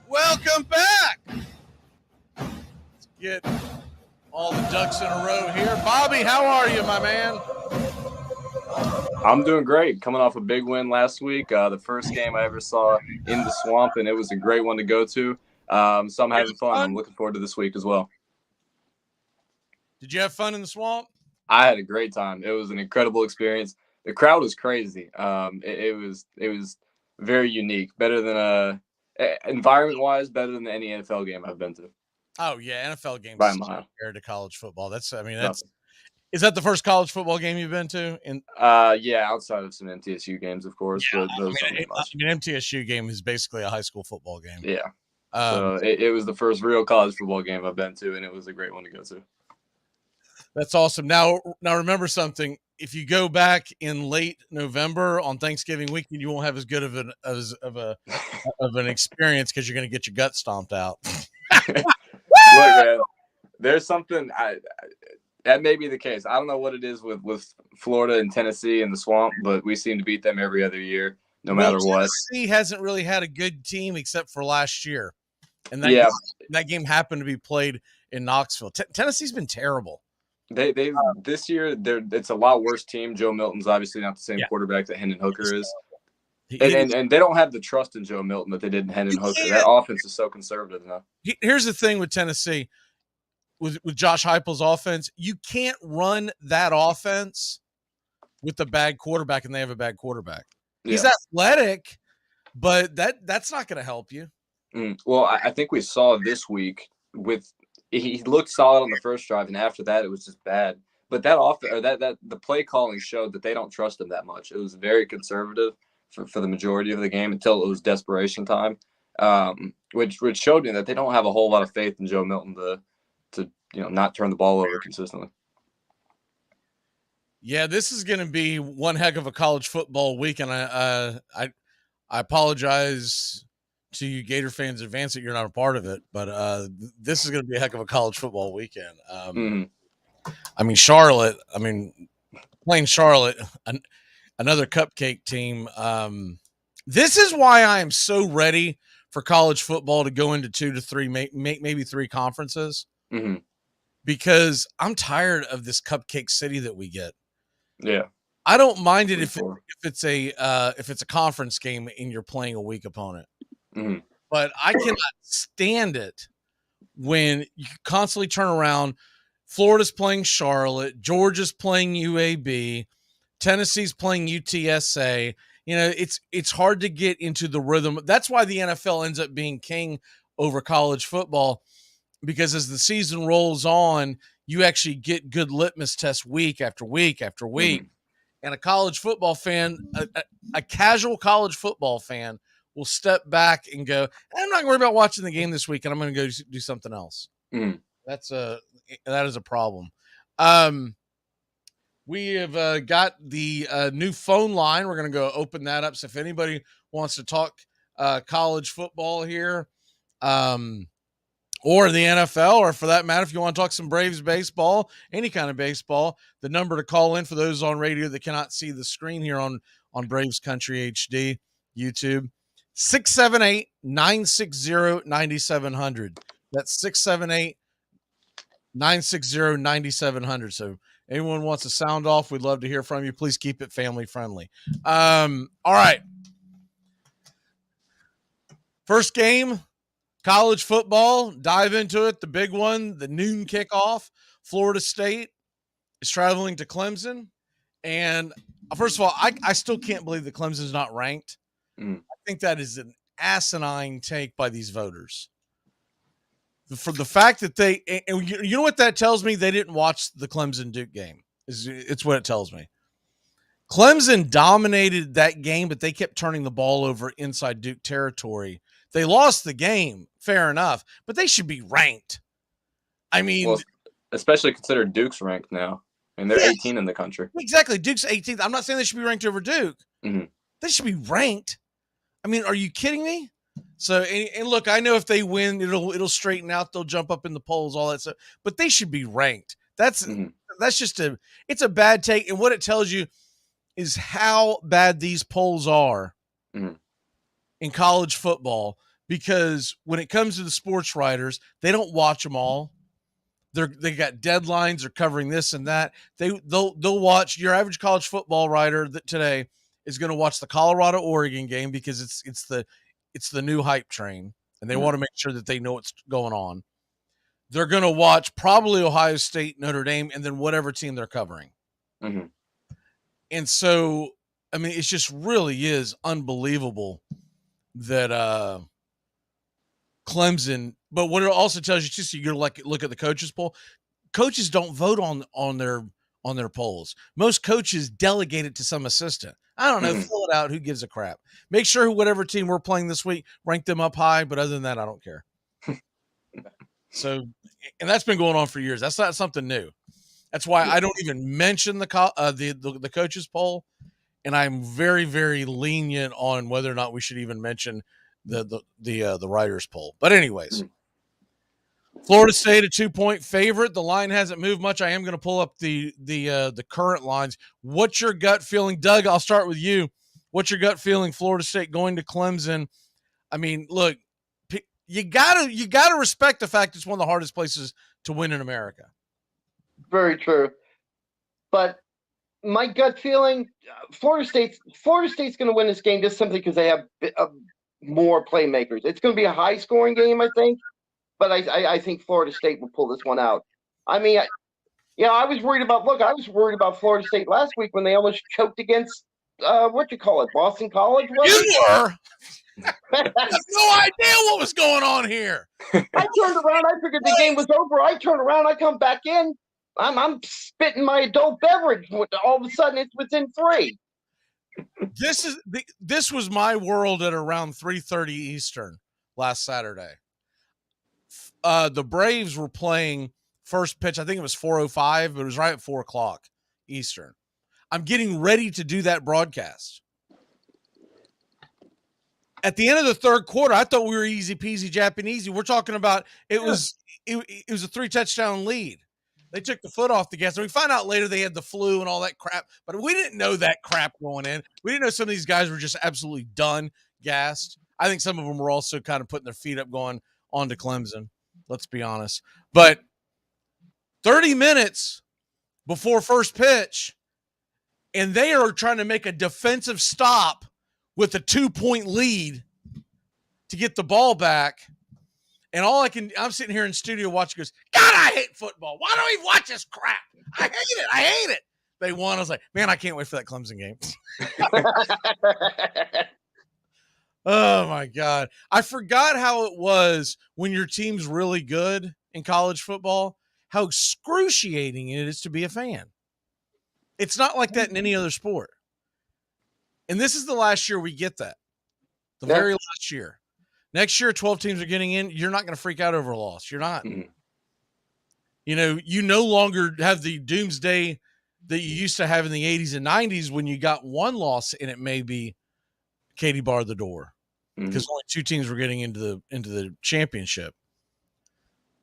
Welcome back. Let's get all the ducks in a row here. Bobby, how are you, my man? I'm doing great. Coming off a big win last week, the first game I ever saw in the Swamp, and it was a great one to go to. So I'm having fun. I'm looking forward to this week as well. Did you have fun in the Swamp? I had a great time. It was an incredible experience. The crowd was crazy. It was very unique. Better than environment-wise, better than any NFL game I've been to. Oh yeah, NFL games by a mile compared to college football. Is that the first college football game you've been to? Yeah, outside of some MTSU games, of course. Yeah, but those don't mean much. MTSU game is basically a high school football game. Yeah. So it was the first real college football game I've been to, and it was a great one to go to. That's awesome. Now remember something. If you go back in late November on Thanksgiving weekend, you won't have as good of an experience because you're going to get your gut stomped out. Look, man, there's something that may be the case. I don't know what it is with Florida and Tennessee and the Swamp, but we seem to beat them every other year, no matter what. Tennessee hasn't really had a good team except for last year, and that game happened to be played in Knoxville. Tennessee's been terrible. They this year it's a lot worse team. Joe Milton's obviously not the same quarterback that Hendon Hooker is. And they don't have the trust in Joe Milton that they did in Hendon Hooker. That offense is so conservative now. Here's the thing with Tennessee, with Josh Heupel's offense, you can't run that offense with a bad quarterback, and they have a bad quarterback. He's athletic, but that's not going to help you. Well, I think we saw this week he looked solid on the first drive, and after that it was just bad. But that the play calling showed that they don't trust him that much. It was very conservative for the majority of the game until it was desperation time, which showed me that they don't have a whole lot of faith in Joe Milton to not turn the ball over consistently. Yeah, this is going to be one heck of a college football week, and I apologize to you Gator fans in advance that you're not a part of it, but this is going to be a heck of a college football weekend. I mean, Charlotte. I mean, playing Charlotte, another cupcake team. This is why I am so ready for college football to go into 2 to 3, maybe 3 conferences, because I'm tired of this cupcake city that we get. Yeah, I don't mind it if it's a conference game and you're playing a weak opponent, but I cannot stand it when you constantly turn around. Florida's playing Charlotte, Georgia's playing UAB, Tennessee's playing UTSA. It's hard to get into the rhythm. That's why the NFL ends up being king over college football, because as the season rolls on, you actually get good litmus tests week after week after week. And a college football fan, a casual college football fan, will step back and go, I'm not going to worry about watching the game this week, and I'm going to go do something else. That is a problem. We have got the new phone line. We're going to go open that up. So if anybody wants to talk college football here, or the NFL, or for that matter, if you want to talk some Braves baseball, any kind of baseball, the number to call in for those on radio that cannot see the screen here on Braves Country HD YouTube, 678-960-9700. That's 678-960-9700. So anyone wants to sound off, we'd love to hear from you. Please keep it family friendly. All right. First game, college football. Dive into it. The big one, the noon kickoff. Florida State is traveling to Clemson. And first of all, I still can't believe that Clemson's not ranked. I think that is an asinine take by these voters. For the fact that and you know what that tells me? They didn't watch the Clemson-Duke game. It's what it tells me. Clemson dominated that game, but they kept turning the ball over inside Duke territory. They lost the game, fair enough, but they should be ranked. I mean, well, especially considered Duke's ranked now, and they're 18 in the country. Exactly, Duke's 18th. I'm not saying they should be ranked over Duke. They should be ranked. I mean, are you kidding me? So, and look, I know if they win, it'll straighten out. They'll jump up in the polls, all that stuff. But they should be ranked. That's just it's a bad take. And what it tells you is how bad these polls are in college football. Because when it comes to the sports writers, they don't watch them all. They got deadlines. They're covering this and that. They'll watch. Your average college football writer that today is going to watch the Colorado-Oregon game because it's the new hype train, and they want to make sure that they know what's going on. They're going to watch probably Ohio State, Notre Dame, and then whatever team they're covering. And so, I mean, it just really is unbelievable that Clemson. But what it also tells you, just so you're like look at the coaches poll. Coaches don't vote on their polls. Most coaches delegate it to some assistant. I don't know. Fill it out. Who gives a crap? Make sure whatever team we're playing this week, rank them up high. But other than that, I don't care. So, and that's been going on for years. That's not something new. That's why I don't even mention the coaches poll, and I'm very, very lenient on whether or not we should even mention the writers poll. But anyways, Florida State a 2-point favorite. The line hasn't moved much. I am going to pull up the current lines. What's your gut feeling, Doug? I'll start with you. What's your gut feeling? Florida State going to Clemson. I mean, look, you gotta respect the fact it's one of the hardest places to win in America. Very true. But my gut feeling, Florida State's going to win this game just simply because they have more playmakers. It's going to be a high-scoring game, I think. But I think Florida State will pull this one out. I mean, I was worried about Florida State last week when they almost choked against Boston College. You were. I have no idea what was going on here. I turned around. I figured the game was over. I turn around. I come back in. I'm spitting my adult beverage. All of a sudden, it's within 3. This was my world at around 3:30 Eastern last Saturday. The Braves were playing first pitch. I think it was 4:05, but it was right at 4:00 Eastern. I'm getting ready to do that broadcast. At the end of the third quarter, I thought we were easy peasy Japanesey. We're talking about it was a 3-touchdown lead. They took the foot off the gas. And we find out later they had the flu and all that crap, but we didn't know that crap going in. We didn't know some of these guys were just absolutely done, gassed. I think some of them were also kind of putting their feet up going on to Clemson. Let's be honest. But 30 minutes before first pitch, and they are trying to make a defensive stop with a 2-point lead to get the ball back. And I'm sitting here in studio watching, goes, God, I hate football. Why don't we watch this crap? I hate it. They won. I was like, man, I can't wait for that Clemson game. Oh my God. I forgot how it was when your team's really good in college football, how excruciating it is to be a fan. It's not like that in any other sport. And this is the last year we get that. The very last year. Next year, 12 teams are getting in. You're not going to freak out over a loss. You're not. Mm-hmm. You no longer have the doomsday that you used to have in the 80s and 90s when you got one loss and it may be Katie barred the door because only 2 teams were getting into the championship.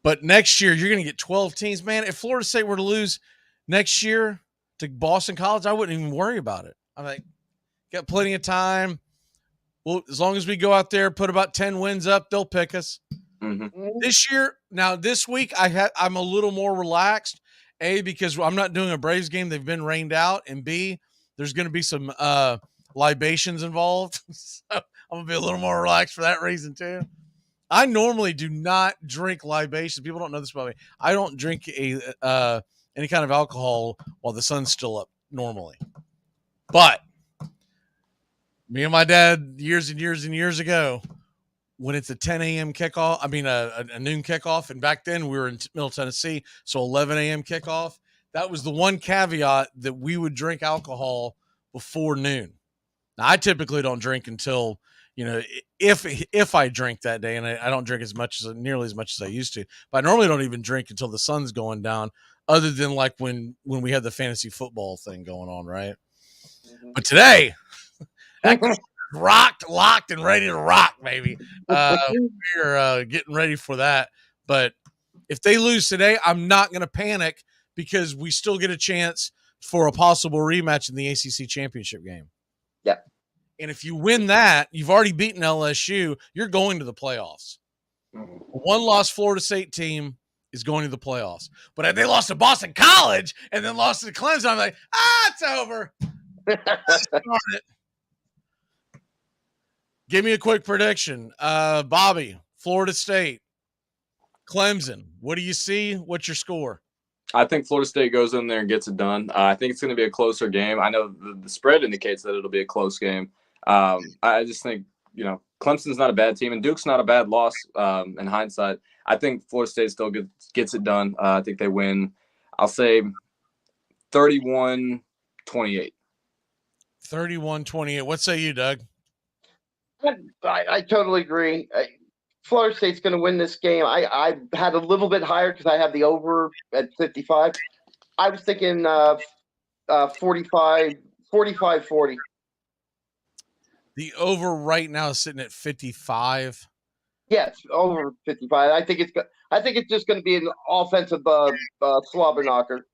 But next year, you're going to get 12 teams. Man, if Florida State were to lose next year to Boston College, I wouldn't even worry about it. I'm like, got plenty of time. Well, as long as we go out there, put about 10 wins up, they'll pick us. This year, now this week, I'm a little more relaxed. A, because I'm not doing a Braves game. They've been rained out. And B, there's going to be some libations involved. So I'm going to be a little more relaxed for that reason too. I normally do not drink libations. People don't know this about me. I don't drink any kind of alcohol while the sun's still up normally. But me and my dad years and years and years ago, when it's a 10 a.m. kickoff, a noon kickoff, and back then we were in Middle Tennessee, so 11 a.m. kickoff, that was the one caveat that we would drink alcohol before noon. Now, I typically don't drink until, if I drink that day, and I don't drink nearly as much as I used to, but I normally don't even drink until the sun's going down, other than like when we had the fantasy football thing going on, right? But today, rocked, locked, and ready to rock, baby. We're getting ready for that. But if they lose today, I'm not going to panic because we still get a chance for a possible rematch in the ACC championship game. Yeah. And if you win that, you've already beaten LSU. You're going to the playoffs. One-loss Florida State team is going to the playoffs. But if they lost to Boston College and then lost to Clemson, I'm like, it's over. Darn it. Give me a quick prediction. Bobby, Florida State, Clemson. What do you see? What's your score? I think Florida State goes in there and gets it done. I think it's going to be a closer game. I know the spread indicates that it'll be a close game. I just think, Clemson's not a bad team, and Duke's not a bad loss in hindsight. I think Florida State still gets it done. I think they win. I'll say 31-28. 31-28. What say you, Doug? I totally agree. Florida State's going to win this game. I had a little bit higher because I have the over at 55. I was thinking 45-40. The over right now is sitting at 55. Yes, over 55. I think it's just going to be an offensive slobber knocker.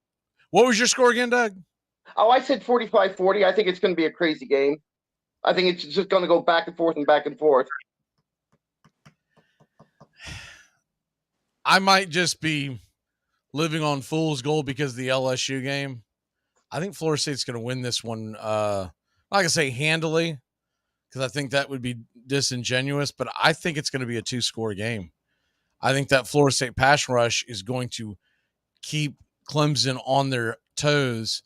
What was your score again, Doug? Oh, I said 45-40. I think it's going to be a crazy game. I think it's just going to go back and forth and back and forth. I might just be living on fool's gold because of the LSU game. I think Florida State's going to win this one. I'm not going to say handily because I think that would be disingenuous, but I think it's going to be a 2-score game. I think that Florida State pass rush is going to keep Clemson on their toes.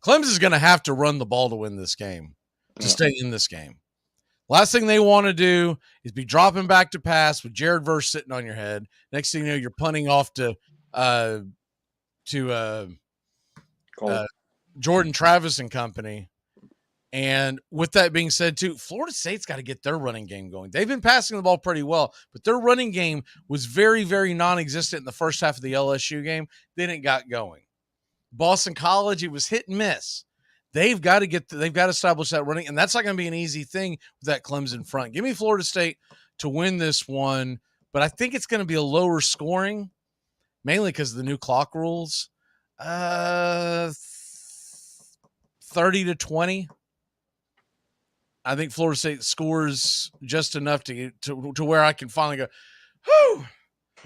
Clemson's going to have to run the ball to win this game, to stay in this game. Last thing they want to do is be dropping back to pass with Jared Verse sitting on your head. Next thing you know, you're punting off to Jordan Travis and company. And with that being said, too, Florida State's got to get their running game going. They've been passing the ball pretty well, but their running game was very, very non-existent in the first half of the LSU game. Then it got going. Boston College, it was hit and miss. They've got to establish that running, and that's not going to be an easy thing with that Clemson front. Give me Florida State to win this one, but I think it's going to be a lower scoring, mainly because of the new clock rules. 30-20. I think Florida State scores just enough to where I can finally go, whew.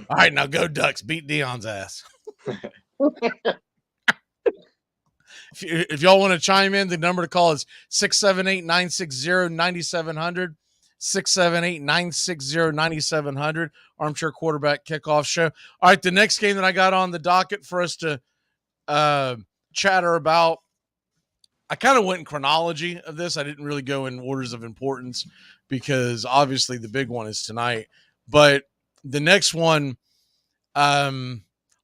All right, now go Ducks. Beat Deion's ass. If y'all want to chime in, the number to call is 678-960-9700. 678-960-9700. Armchair Quarterback Kickoff Show. All right, the next game that I got on the docket for us to chatter about, I kind of went in chronology of this. I didn't really go in orders of importance because obviously the big one is tonight. But the next one,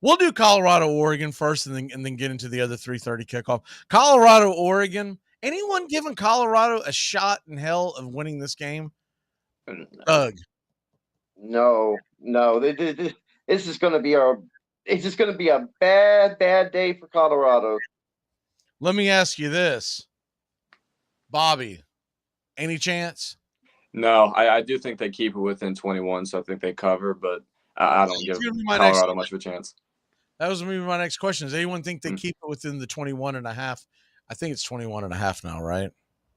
We'll do Colorado, Oregon first, and then get into the other 3:30 kickoff. Colorado, Oregon. Anyone giving Colorado a shot in hell of winning this game? Doug. No. This is going to be a bad day for Colorado. Let me ask you this, Bobby. Any chance? No, I do think they keep it within 21, so I think they cover, but I don't give Colorado much of a chance. That was going to be my next question. Does anyone think they keep it within the 21.5? I think it's 21.5 now, right?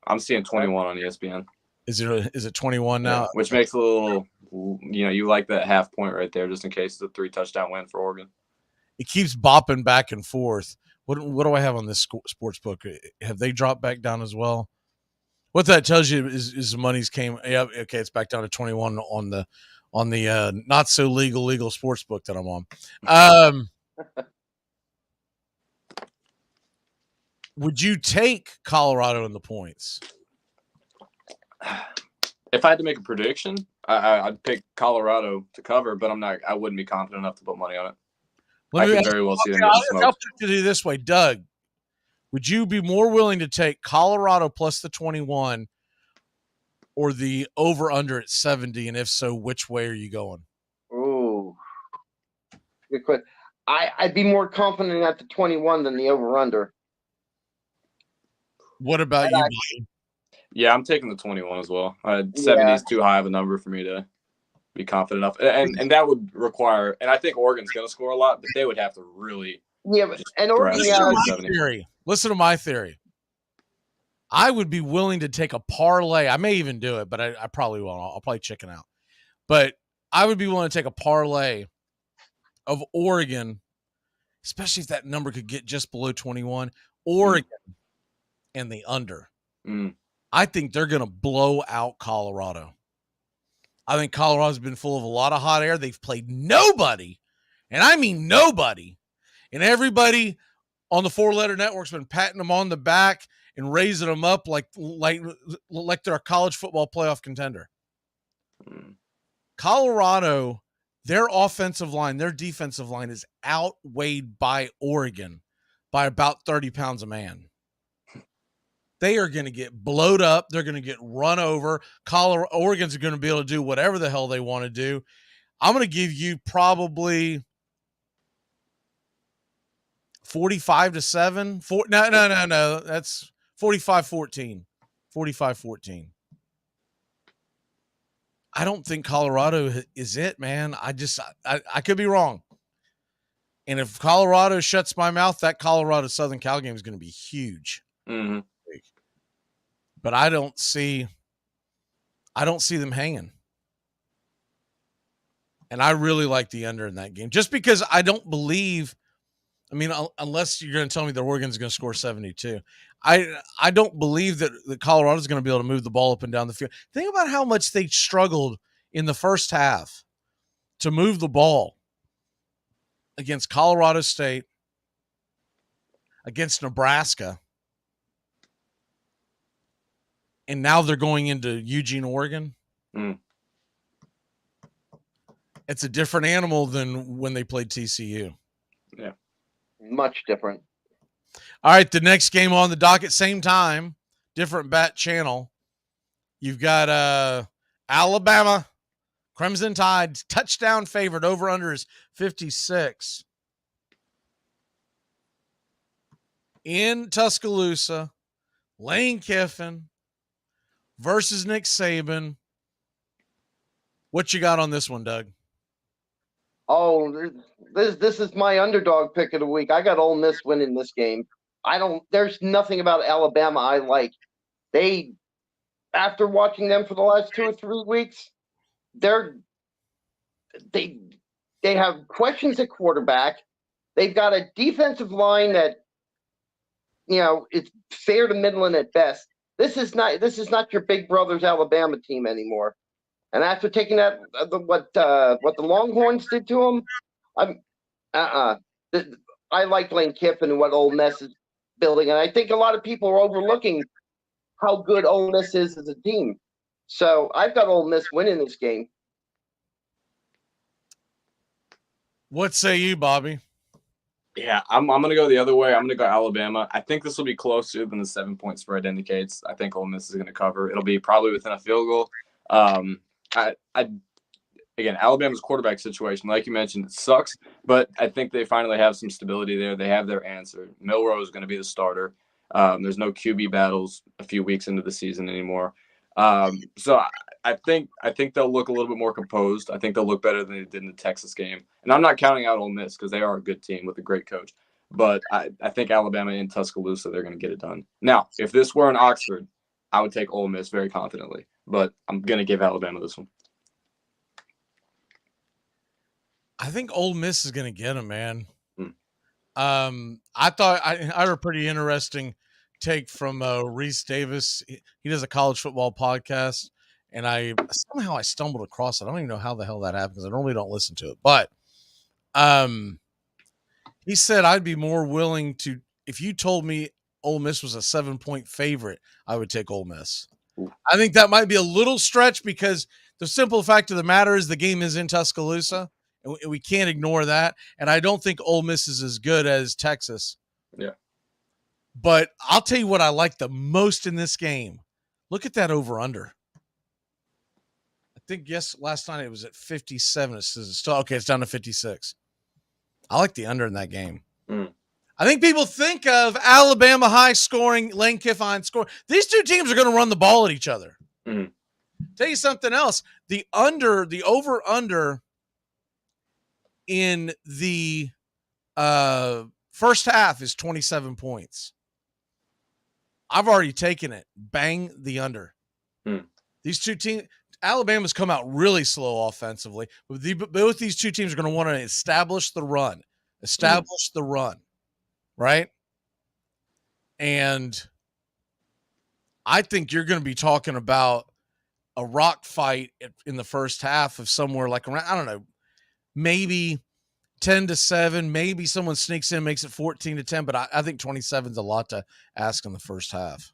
I'm seeing 21 on ESPN. Is it 21 now? Yeah, which makes a little, you like that half point right there, just in case it's a 3-touchdown win for Oregon. It keeps bopping back and forth. What do I have on this sports book? Have they dropped back down as well? What that tells you is the money's came. Yeah, okay, it's back down to 21 on the not so legal sports book that I'm on. Would you take Colorado in the points? If I had to make a prediction, I'd pick Colorado to cover, but I wouldn't be confident enough to put money on it. I could very well see them getting smoked. I'll put it this way, Doug. Would you be more willing to take Colorado plus the 21 or the over-under at 70? And if so, which way are you going? Ooh. Good question. I'd be more confident at the 21 than the over-under. What about you, Bobby? Yeah, I'm taking the 21 as well. 70 is too high of a number for me to be confident enough. And that would require – and I think Oregon's going to score a lot, but they would have to really – Yeah, but and Oregon Listen to my theory. I would be willing to take a parlay. I may even do it, but I probably won't. I'll probably chicken out. But I would be willing to take a parlay of Oregon, especially if that number could get just below 21. Oregon and the under. I think they're going to blow out Colorado. I think Colorado's been full of a lot of hot air. They've played nobody, and I mean nobody. And everybody on the four-letter network's been patting them on the back and raising them up like they're a college football playoff contender. Colorado, their offensive line, their defensive line is outweighed by Oregon by about 30 pounds a man. They are going to get blowed up. They're going to get run over. Oregon's going to be able to do whatever the hell they want to do. I'm going to give you probably 45-7. No. That's 45-14. 45-14. I don't think Colorado is it, man. I could be wrong. And if Colorado shuts my mouth, that Colorado Southern Cal game is going to be huge. Mm-hmm. But I don't see them hanging. And I really like the under in that game. Just because I don't believe, unless you're going to tell me that Oregon's going to score 72. I don't believe that Colorado's going to be able to move the ball up and down the field. Think about how much they struggled in the first half to move the ball against Colorado State, against Nebraska. And now they're going into Eugene, Oregon. It's a different animal than when they played TCU. Yeah. Much different. All right, the next game on the docket, same time, different bat channel. You've got Alabama, Crimson Tide, touchdown favorite, over-under is 56. In Tuscaloosa, Lane Kiffin versus Nick Saban. What you got on this one, Doug? Oh, this is my underdog pick of the week. I got Ole Miss winning this game. There's nothing about Alabama I like. After watching them for the last 2 or 3 weeks, they have questions at quarterback. They've got a defensive line that, it's fair to middling at best. This is not your big brother's Alabama team anymore. And after taking that, what the Longhorns did to them, I like Lane Kiffin and what Ole Miss is building, and I think a lot of people are overlooking how good Ole Miss is as a team. So I've got Ole Miss winning this game. What say you, Bobby? Yeah, I'm going to go the other way. I'm going to go Alabama. I think this will be closer than the 7-point spread indicates. I think Ole Miss is going to cover. It'll be probably within a field goal. Again, Alabama's quarterback situation, like you mentioned, it sucks, but I think they finally have some stability there. They have their answer. Milroe is going to be the starter. There's no QB battles a few weeks into the season anymore. So I think they'll look a little bit more composed. I think they'll look better than they did in the Texas game. And I'm not counting out Ole Miss because they are a good team with a great coach. But I think Alabama in Tuscaloosa, they're going to get it done. Now, if this were in Oxford, I would take Ole Miss very confidently. But I'm going to give Alabama this one. I think Ole Miss is going to get him, man. I thought I heard a pretty interesting take from Reese Davis. He does a college football podcast, and I stumbled across it. I don't even know how the hell that happened because I normally don't listen to it. But he said I'd be more willing to, if you told me Ole Miss was a 7-point favorite, I would take Ole Miss. Ooh. I think that might be a little stretch because the simple fact of the matter is the game is in Tuscaloosa. And we can't ignore that. And I don't think Ole Miss is as good as Texas. Yeah. But I'll tell you what I like the most in this game. Look at that over-under. I think, last night it was at 57. It's down to 56. I like the under in that game. I think people think of Alabama high-scoring, Lane Kiffin score. These two teams are going to run the ball at each other. Tell you something else. The over-under in the first half is 27 points. I've already taken it. Bang the under. These two teams, Alabama's come out really slow offensively. Both these two teams are going to want to establish the run. Right? And I think you're going to be talking about a rock fight in the first half of somewhere like around, I don't know, maybe 10-7, maybe someone sneaks in, makes it 14-10, but I think 27 is a lot to ask in the first half.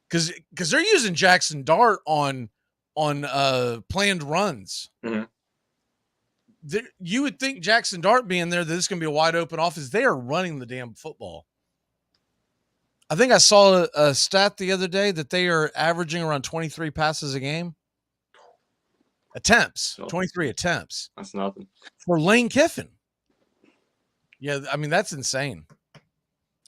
Because they're using Jackson Dart on planned runs. You would think Jackson Dart being there, that this is going to be a wide open offense. They are running the damn football. I think I saw a stat the other day that they are averaging around 23 passes a game. Attempts, 23 attempts. That's nothing. For Lane Kiffin. Yeah, I mean, that's insane.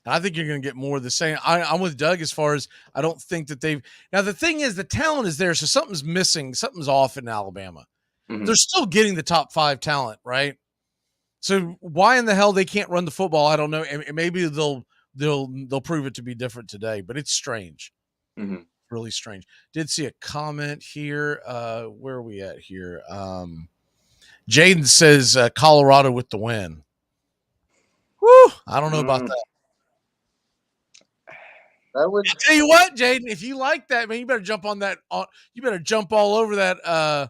And I think you're going to get more of the same. I'm with Doug as far as I don't think that they've – now, the thing is the talent is there, so something's missing. Something's off in Alabama. They're still getting the top 5 talent, right? So why in the hell they can't run the football, I don't know. And maybe they'll prove it to be different today, but it's strange. Really strange. Did see a comment here. Where are we at here? Jaden says Colorado with the win. Woo! I don't know about that. That would. I tell you what, Jaden, if you like that, man, you better jump on that. You better jump all over that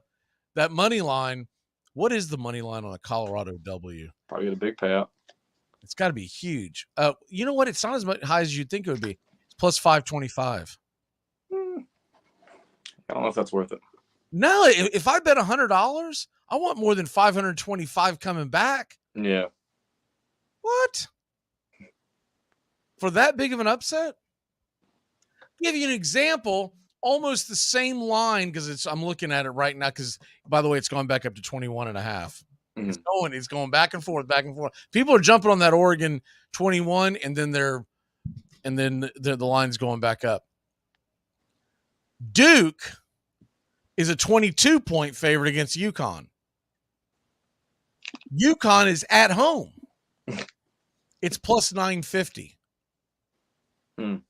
that money line. What is the money line on a Colorado W? Probably get a big payout. It's got to be huge. You know what? It's not as high as you'd think it would be. It's plus 525. I don't know if that's worth it. No, if I bet $100, I want more than 525 coming back. Yeah. What? For that big of an upset? Give you an example, almost the same line, because I'm looking at it right now, because by the way, it's gone back up to 21.5. It's going back and forth. People are jumping on that Oregon 21, and then the line's going back up. Duke is a 22-point favorite against UConn. UConn is at home. It's plus 950. So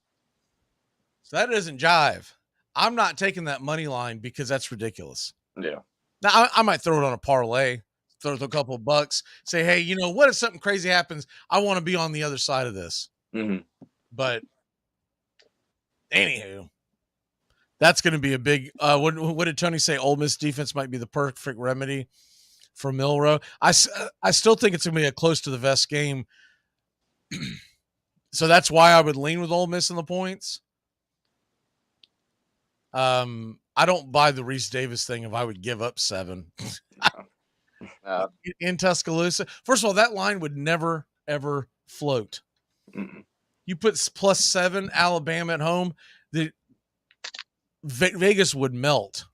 that doesn't jive. I'm not taking that money line because that's ridiculous. Yeah. Now, I might throw it on a parlay, throw it a couple of bucks, say, hey, you know, what if something crazy happens? I want to be on the other side of this. But anywho, that's going to be a big what did Tony say? Ole Miss defense might be the perfect remedy for Milroe. I still think it's going to be a close to the vest game. So that's why I would lean with Ole Miss in the points. I don't buy the Reese Davis thing if I would give up 7. in Tuscaloosa. First of all, that line would never, ever float. You put +7 Alabama at home, Vegas would melt.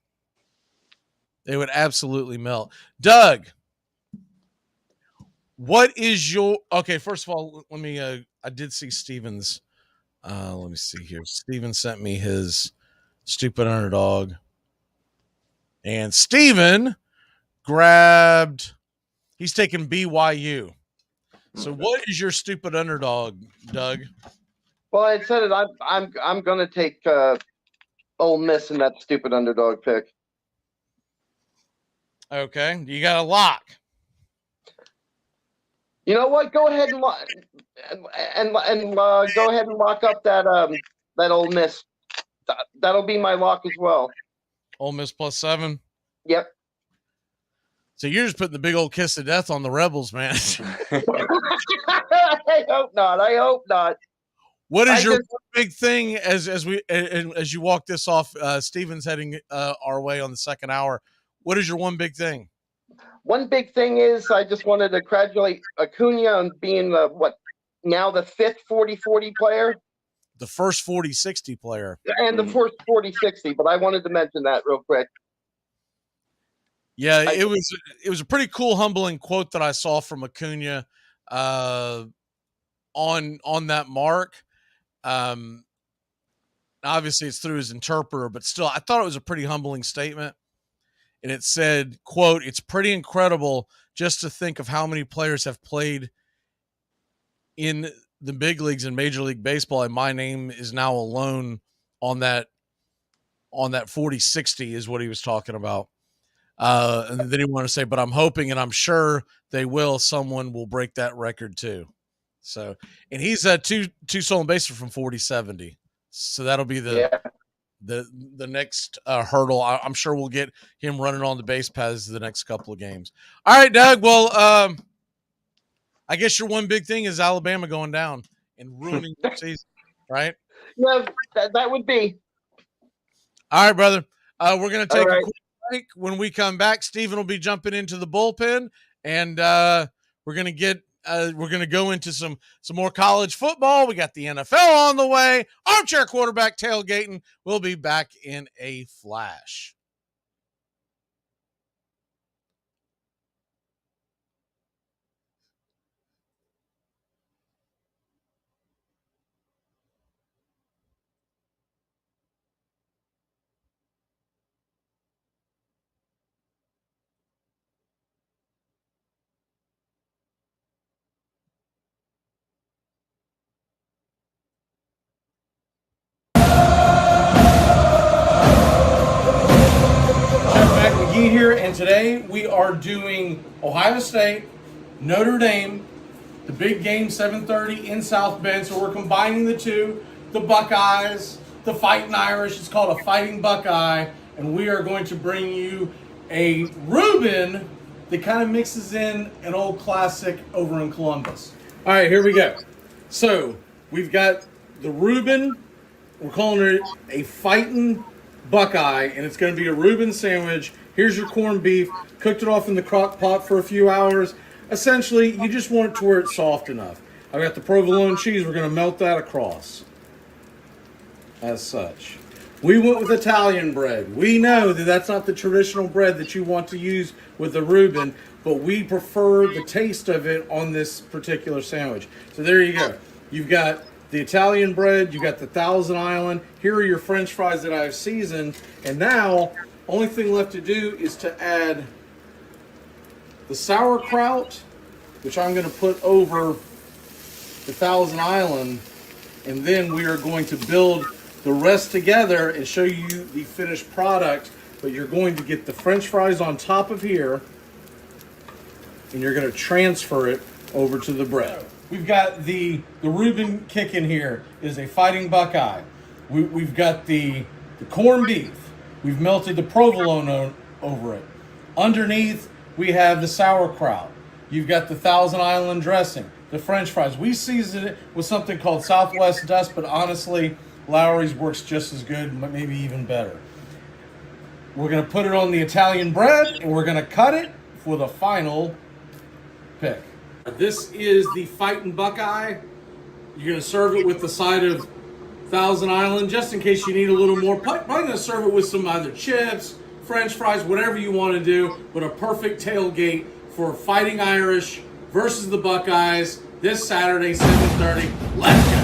They would absolutely melt. Doug, what is your – okay, first of all, let me I did see Steven's let me see here. Steven sent me his Stupid Underdog. And Steven grabbed – he's taking BYU. So what is your Stupid Underdog, Doug? Well, I said it. I'm going to take Ole Miss in that Stupid Underdog pick. Okay, you got a lock. You know what? Go ahead and go ahead and lock up that Ole Miss. That'll be my lock as well. Ole Miss +7. Yep. So you're just putting the big old kiss of death on the Rebels, man. I hope not. I hope not. What is your big thing as you walk this off? Steven's heading our way on the second hour. What is your one big thing? One big thing is I just wanted to congratulate Acuna on being the 5th 40-40 player. The first 40-60 player. And the first 40-60, but I wanted to mention that real quick. Yeah, it was a pretty cool, humbling quote that I saw from Acuna on that mark. Obviously it's through his interpreter, but still, I thought it was a pretty humbling statement. And it said, quote, "It's pretty incredible just to think of how many players have played in the big leagues in Major League Baseball, and my name is now alone on that 40-60 is what he was talking about. And then he wanted to say, but I'm hoping and I'm sure they will. Someone will break that record too. So, and he's two stolen bases from 40-70. So that'll be the next hurdle. I'm sure we'll get him running on the base paths the next couple of games. All right, Doug. Well, I guess your one big thing is Alabama going down and ruining the season, right? Yeah, that would be. All right, brother. We're going to take a quick break. When we come back, Steven will be jumping into the bullpen, and we're going to go into some more college football. We got the NFL on the way. Armchair quarterback tailgating. We'll be back in a flash. Mac Magee here, and today we are doing Ohio State, Notre Dame, the big game, 7:30 in South Bend. So we're combining the two, the Buckeyes, the Fighting Irish. It's called a Fighting Buckeye, and we are going to bring you a Reuben that kind of mixes in an old classic over in Columbus. All right, here we go. So we've got the Reuben. We're calling it a Fighting Buckeye, and it's going to be a Reuben sandwich. Here's your corned beef. Cooked it off in the crock pot for a few hours. Essentially, you just want it to where it's soft enough. I've got the provolone cheese. We're going to melt that across. As such. We went with Italian bread. We know that that's not the traditional bread that you want to use with the Reuben, but we prefer the taste of it on this particular sandwich. So there you go. You've got the Italian bread, you got the Thousand Island. Here are your French fries that I've seasoned. And now, only thing left to do is to add the sauerkraut, which I'm going to put over the Thousand Island. And then we are going to build the rest together and show you the finished product. But you're going to get the French fries on top of here, and you're going to transfer it over to the bread. We've got the Reuben kicking here is a Fighting Buckeye. We've got the corned beef. We've melted the provolone over it. Underneath, we have the sauerkraut. You've got the Thousand Island dressing, the French fries. We seasoned it with something called Southwest Dust, but honestly, Lowry's works just as good, maybe even better. We're going to put it on the Italian bread, and we're going to cut it for the final pick. This is the Fightin' Buckeye. You're going to serve it with the side of Thousand Island, just in case you need a little more. Probably going to serve it with some either chips, French fries, whatever you want to do, but a perfect tailgate for Fighting Irish versus the Buckeyes this Saturday, 7:30. Let's go.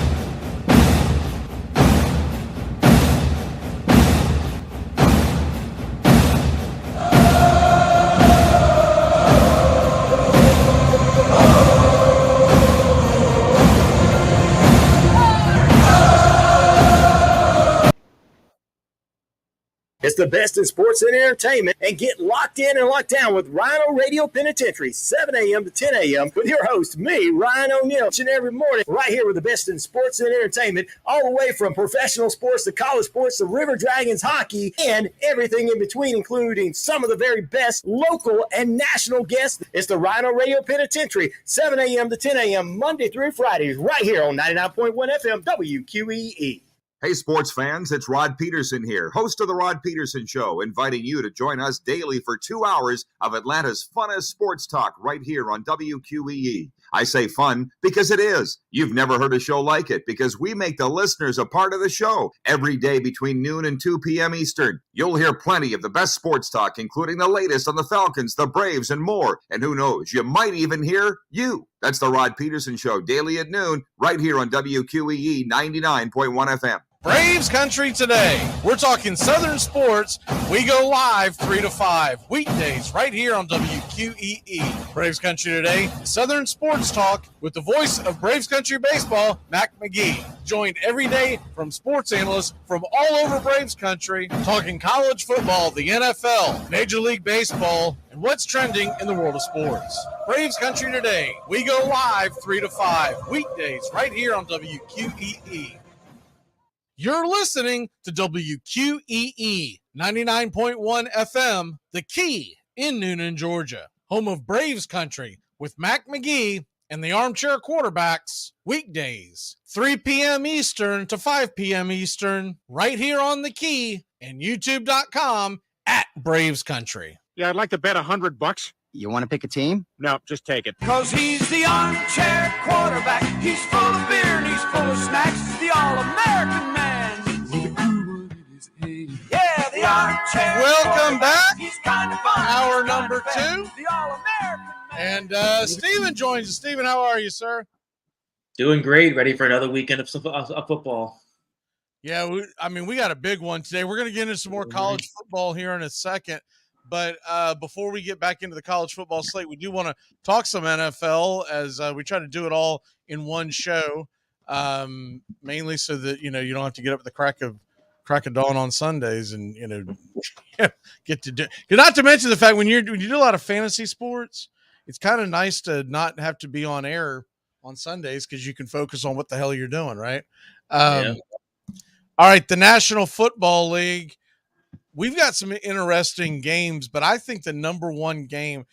It's the best in sports and entertainment, and get locked in and locked down with Rhino Radio Penitentiary, 7 a.m. to 10 a.m. with your host, me, Ryan O'Neal, each and every morning, right here with the best in sports and entertainment, all the way from professional sports to college sports to River Dragons hockey and everything in between, including some of the very best local and national guests. It's the Rhino Radio Penitentiary, 7 a.m. to 10 a.m. Monday through Friday, right here on 99.1 FM WQEE. Hey, sports fans, it's Rod Peterson here, host of The Rod Peterson Show, inviting you to join us daily for 2 hours of Atlanta's funnest sports talk right here on WQEE. I say fun because it is. You've never heard a show like it because we make the listeners a part of the show every day between noon and 2 p.m. Eastern. You'll hear plenty of the best sports talk, including the latest on the Falcons, the Braves, and more. And who knows, you might even hear you. That's The Rod Peterson Show, daily at noon, right here on WQEE 99.1 FM. Braves Country today. We're talking Southern sports. We go live 3 to 5 weekdays right here on WQEE. Braves Country today, Southern sports talk with the voice of Braves Country baseball, Mac Magee. Joined every day from sports analysts from all over Braves Country, talking college football, the NFL, Major League Baseball, and what's trending in the world of sports. Braves Country today. We go live 3 to 5 weekdays right here on WQEE. You're listening to WQEE 99.1 FM, The Key in Noonan, Georgia, home of Braves Country with Mac Magee and the Armchair Quarterbacks, weekdays, 3 p.m. Eastern to 5 p.m. Eastern, right here on The Key and YouTube.com at Braves Country. Yeah, I'd like to bet $100. You want to pick a team? No, just take it. Cause he's the armchair quarterback. He's full of beer and he's full of snacks. The all-American man. Yeah, the armchair. Welcome back. He's kind of fun. Hour number 2. The all-American man. And Steven joins us. Steven, how are you, sir? Doing great. Ready for another weekend of football. Yeah, we got a big one today. We're going to get into some more college football here in a second. But before we get back into the college football slate, we do want to talk some NFL as we try to do it all in one show, mainly so that, you don't have to get up at the crack of dawn on Sundays and, get to do. Not to mention the fact when you do a lot of fantasy sports, it's kind of nice to not have to be on air on Sundays because you can focus on what the hell you're doing, right? Yeah. All right, the National Football League. We've got some interesting games, but I think the number one game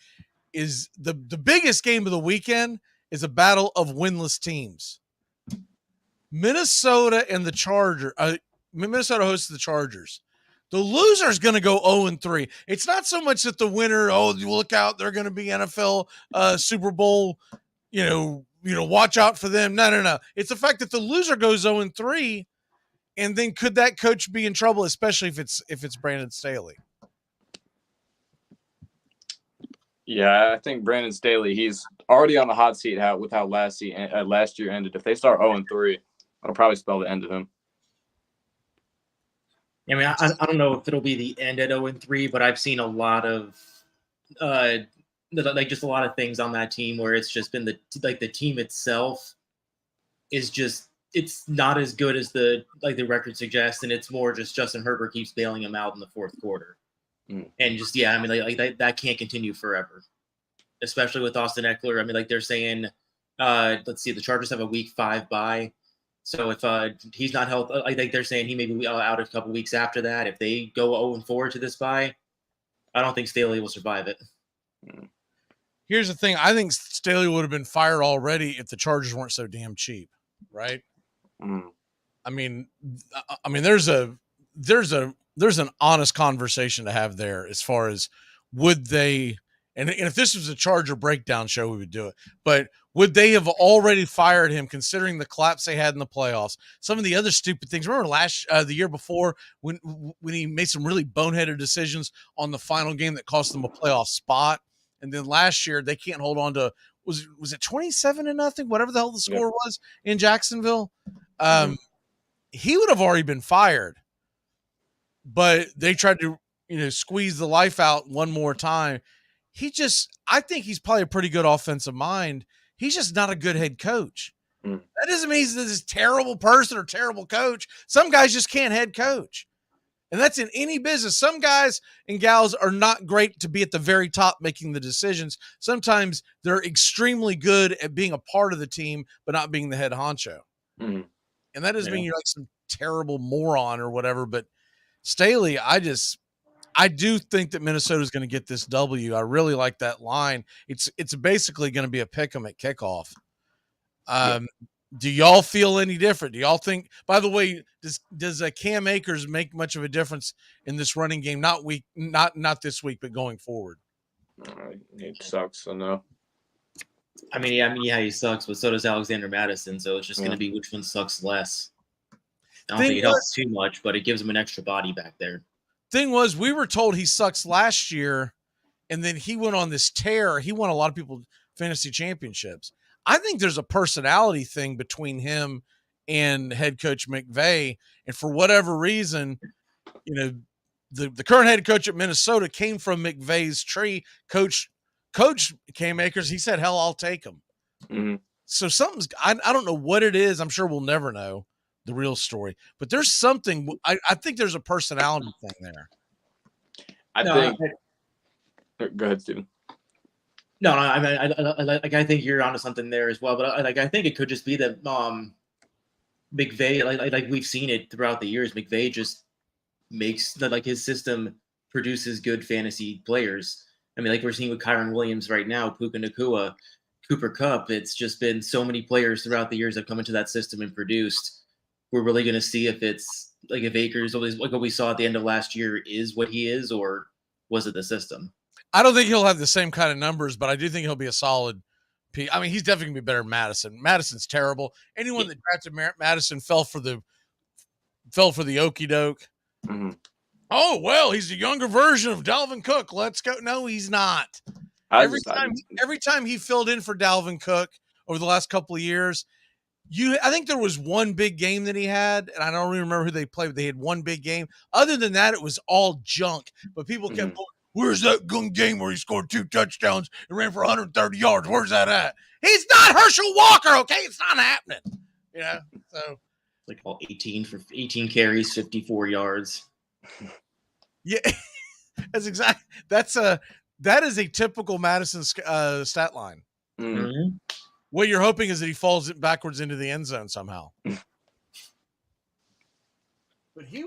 is the biggest game of the weekend is a battle of winless teams. Minnesota and the Chargers. Minnesota hosts the Chargers. The loser is going to go 0-3. It's not so much that the winner, look out, they're going to be NFL Super Bowl, watch out for them. No. It's the fact that the loser goes 0-3. And then could that coach be in trouble, especially if it's Brandon Staley? Yeah, I think Brandon Staley, he's already on the hot seat with how last year ended. If they start 0-3, that'll probably spell the end of him. I mean, I don't know if it'll be the end at 0-3, but I've seen a lot of just a lot of things on that team where it's just been the team itself is just. It's not as good as the record suggests, and it's more just Justin Herbert keeps bailing him out in the fourth quarter. And just, that can't continue forever, especially with Austin Eckler. I mean, they're saying, let's see, the Chargers have a week 5 bye. So if he's not healthy, they're saying he may be out a couple weeks after that. If they go 0-4 to this bye, I don't think Staley will survive it. Here's the thing. I think Staley would have been fired already if the Chargers weren't so damn cheap, right? I mean, there's an honest conversation to have there as far as would they, And if this was a Charger breakdown show, we would do it. But would they have already fired him, considering the collapse they had in the playoffs? Some of the other stupid things. Remember the year before when he made some really boneheaded decisions on the final game that cost them a playoff spot, and then last year they can't hold on to was it 27-0, whatever the hell the score was in Jacksonville. He would have already been fired, but they tried to squeeze the life out one more time. I think he's probably a pretty good offensive mind. He's just not a good head coach. That doesn't mean he's this terrible person or terrible coach. Some guys just can't head coach. And that's in any business. Some guys and gals are not great to be at the very top making the decisions. Sometimes they're extremely good at being a part of the team, but not being the head honcho. And that doesn't mean you're like some terrible moron or whatever. But Staley, I do think that Minnesota is going to get this W. I really like that line. It's basically going to be a pick 'em at kickoff. Do y'all feel any different? Do y'all think, by the way, does Cam Akers make much of a difference in this running game? Not this week, but going forward. It sucks, so no. I mean, he sucks, but so does Alexander Madison. So it's just going to be which one sucks less. I don't think it helps too much, but it gives him an extra body back there. Thing was, we were told he sucks last year, and then he went on this tear. He won a lot of people fantasy championships. I think there's a personality thing between him and head coach McVay, and for whatever reason, the current head coach at Minnesota came from McVay's tree. Coach Cam Akers, he said, "Hell, I'll take him." So something's I don't know what it is. I'm sure we'll never know the real story, but there's something. I think there's a personality thing there. Go ahead, Steven. No, I mean, I think you're onto something there as well. But I think it could just be that McVay, like we've seen it throughout the years, McVay just makes his system produces good fantasy players. I mean, like we're seeing with Kyron Williams right now, Puka Nacua, Cooper Kupp. It's just been so many players throughout the years that come into that system and produced. We're really going to see if it's like if Akers, like what we saw at the end of last year, is what he is, or was it the system? I don't think he'll have the same kind of numbers, but I do think he'll be a solid piece. I mean, he's definitely going to be better than Madison. Madison's terrible. Anyone that drafted Madison fell for the okie doke. Oh, well, he's a younger version of Dalvin Cook. Let's go. No, he's not. Every time he filled in for Dalvin Cook over the last couple of years, I think there was one big game that he had, and I don't even remember who they played, but they had one big game. Other than that, it was all junk. But people kept going, "Where's that gun game where he scored 2 touchdowns and ran for 130 yards? Where's that at?" He's not Herschel Walker, okay? It's not happening. So like all 18 carries, 54 yards. Yeah, that's exactly. That is a typical Madison stat line. What you're hoping is that he falls backwards into the end zone somehow. But he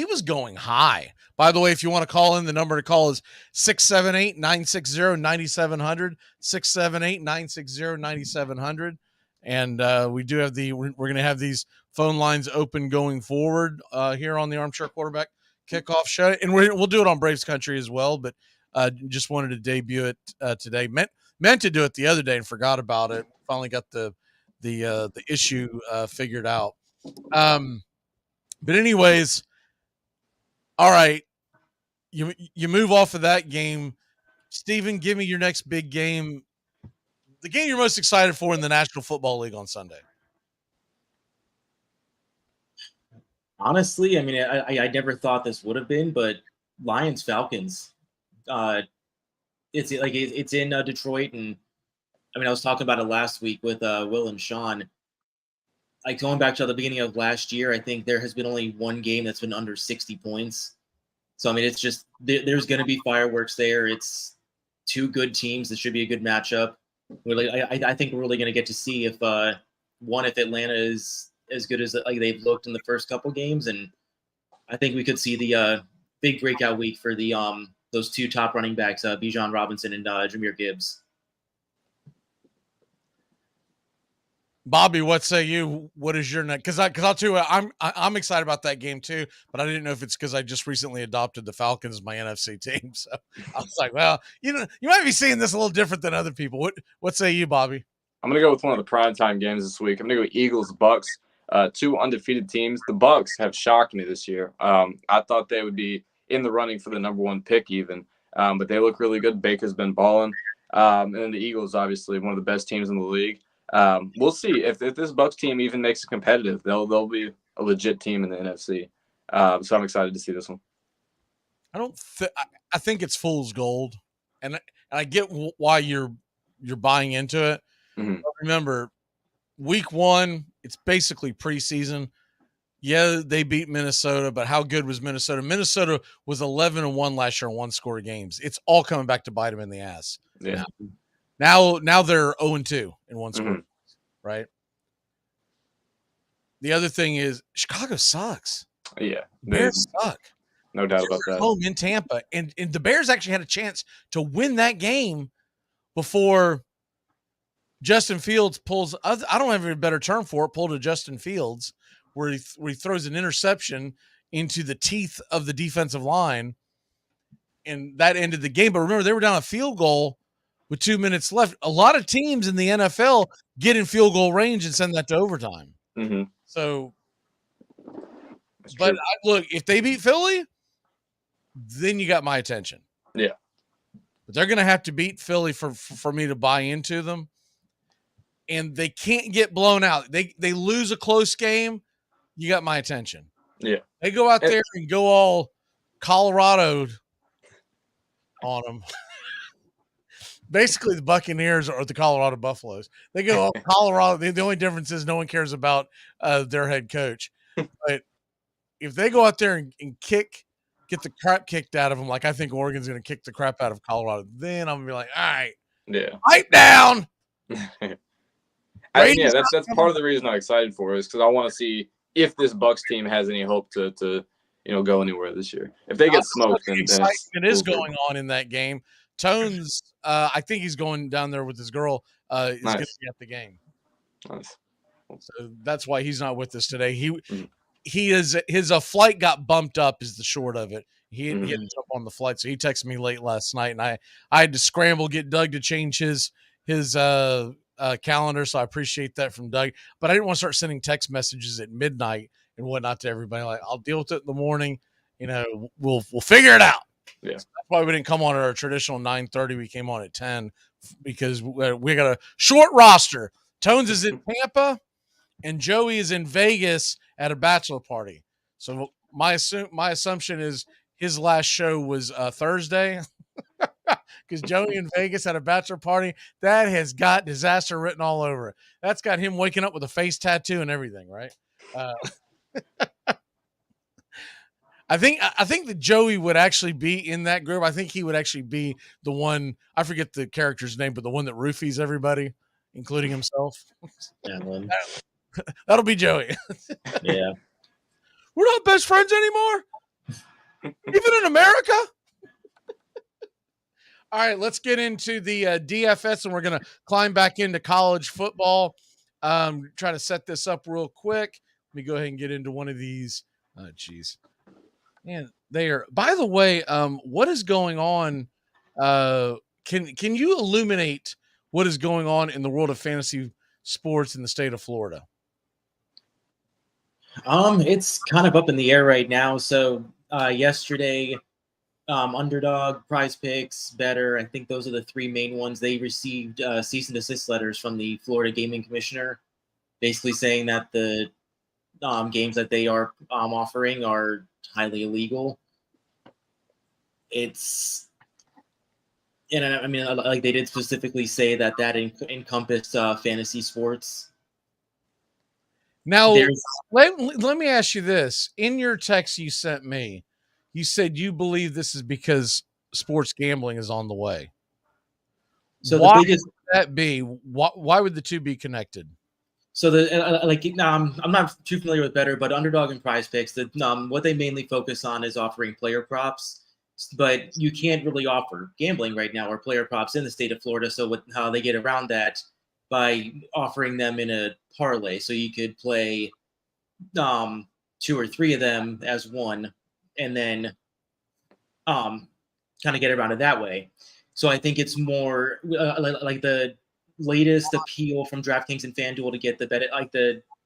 was going high. By the way, if you want to call in, the number to call is 678-960-9700, 678-960-9700. And we do have we're going to have these phone lines open going forward here on the Armchair Quarterback Kickoff Show. And we'll do it on Braves Country as well, but just wanted to debut it today. Meant to do it the other day and forgot about it. Finally got the issue figured out. But anyways, all right. You move off of that game. Steven, give me your next big game. The game you're most excited for in the National Football League on Sunday. Honestly, I mean, I never thought this would have been, but Lions Falcons. It's in Detroit, and I mean, I was talking about it last week with Will and Sean. Like going back to the beginning of last year, I think there has been only one game that's been under 60 points. So I mean, it's just there's going to be fireworks there. It's two good teams. It should be a good matchup. I think we're really going to get to see if Atlanta is as good as they've looked in the first couple games, and I think we could see the big breakout week for the those two top running backs, Bijan Robinson and Jahmyr Gibbs. Bobby, what say you? What is your next? Because I'll tell you, I'm excited about that game too. But I didn't know if it's because I just recently adopted the Falcons as my NFC team. So I was like, well, you might be seeing this a little different than other people. What say you, Bobby? I'm gonna go with one of the primetime games this week. I'm gonna go Eagles Bucs. Two undefeated teams. The Bucs have shocked me this year. I thought they would be in the running for the number 1 pick even, but they look really good. Baker's been balling, and then the Eagles, obviously one of the best teams in the league. We'll see if this Bucs team even makes it competitive. They'll be a legit team in the NFC. So I'm excited to see this one. I think it's fool's gold, and I get why you're buying into it. Mm-hmm. But remember, week 1, it's basically preseason. Yeah, they beat Minnesota, but how good was Minnesota? Minnesota was 11-1 last year in one-score games. It's all coming back to bite them in the ass. Yeah. Now they're 0-2 in one-score, right? The other thing is Chicago sucks. Yeah, Bears suck. No doubt about that. Home in Tampa, and the Bears actually had a chance to win that game before Justin Fields pulls. I don't have a better term for it. Pulled a Justin Fields where he throws an interception into the teeth of the defensive line, and that ended the game. But remember, they were down a field goal with 2 minutes left. A lot of teams in the NFL get in field goal range and send that to overtime. Mm-hmm. So, but look, if they beat Philly, then you got my attention. Yeah. But they're going to have to beat Philly for me to buy into them. And they can't get blown out. They lose a close game, you got my attention. Yeah. They go out there and go all Colorado on them. Basically, the Buccaneers are the Colorado Buffaloes. They go all Colorado. The only difference is no one cares about their head coach. But if they go out there and get the crap kicked out of them, like I think Oregon's going to kick the crap out of Colorado, then I'm going to be like, all right, yeah, pipe down. That's part of the reason I'm excited for it is because I want to see if this Bucs team has any hope to go anywhere this year. If they get smoked, then excitement is going on in that game. Tones, I think he's going down there with his girl. Is going to be at the game. Nice. So that's why he's not with us today. His flight got bumped up is the short of it. He had to jump on the flight, so he texted me late last night, and I had to scramble, get Doug to change his calendar, so I appreciate that from Doug. But I didn't want to start sending text messages at midnight and whatnot to everybody. Like, I'll deal with it in the morning. We'll figure it out. Yeah, so that's why we didn't come on at our traditional 9:30. We came on at 10 because we got a short roster. Tones is in Tampa, and Joey is in Vegas at a bachelor party. So my assumption is his last show was Thursday. Because Joey in Vegas had a bachelor party that has got disaster written all over it. That's got him waking up with a face tattoo and everything, right? I think that Joey would actually be in that group. I think he would actually be the one. I forget the character's name, but the one that roofies everybody, including himself. Yeah, that'll be Joey. Yeah, we're not best friends anymore, even in America. All right, let's get into the DFS, and we're going to climb back into college football. Try to set this up real quick. Let me go ahead and get into one of these. Oh, geez. Man, they are. By the way, what is going on? Can you illuminate what is going on in the world of fantasy sports in the state of Florida? It's kind of up in the air right now. So yesterday, Underdog, Prize Picks, Better, I think those are the three main ones. They received cease and desist letters from the Florida Gaming Commissioner, basically saying that the games that they are offering are highly illegal. Like they did specifically say that encompassed fantasy sports. Now, let me ask you this. In your text you sent me, you said you believe this is because sports gambling is on the way. So why would that be? Why would the two be connected? So I'm not too familiar with Better, but Underdog and Prize Picks, what they mainly focus on is offering player props, but you can't really offer gambling right now or player props in the state of Florida. So how they get around that by offering them in a parlay. So you could play 2 or 3 of them as one, and then kind of get around it that way. So I think it's more like the latest appeal from DraftKings and FanDuel to get the bet,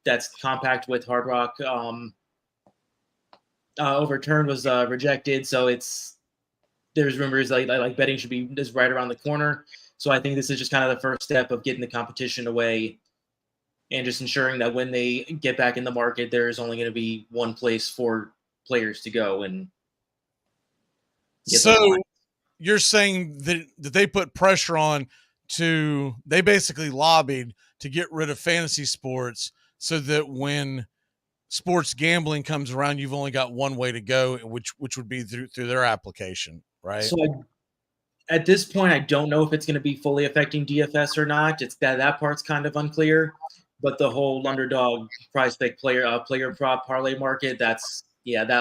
that's compact with Hard Rock overturned was rejected. So there's rumors like betting should be just right around the corner. So I think this is just kind of the first step of getting the competition away and just ensuring that when they get back in the market, there's only going to be one place for players to go. And so you're saying that they put pressure on they basically lobbied to get rid of fantasy sports so that when sports gambling comes around, you've only got one way to go, which would be through their application, right? So at this point, I don't know if it's going to be fully affecting DFS or not. It's that part's kind of unclear, but the whole underdog prize pick player prop parlay market, that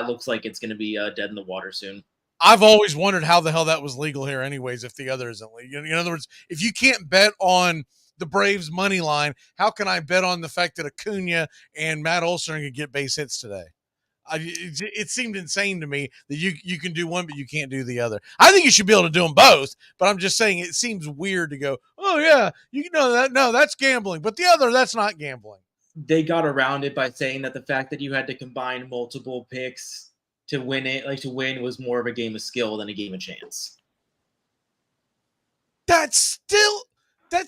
looks like it's going to be dead in the water soon. I've always wondered how the hell that was legal here anyways, if the other isn't legal. In other words, if you can't bet on the Braves money line, how can I bet on the fact that Acuna and Matt Olson could get base hits today? It seemed insane to me that you can do one, but you can't do the other. I think you should be able to do them both, but I'm just saying it seems weird to go, oh yeah, you know that. No, that's gambling, but the other, that's not gambling. They got around it by saying that the fact that you had to combine multiple picks to win was more of a game of skill than a game of chance. That's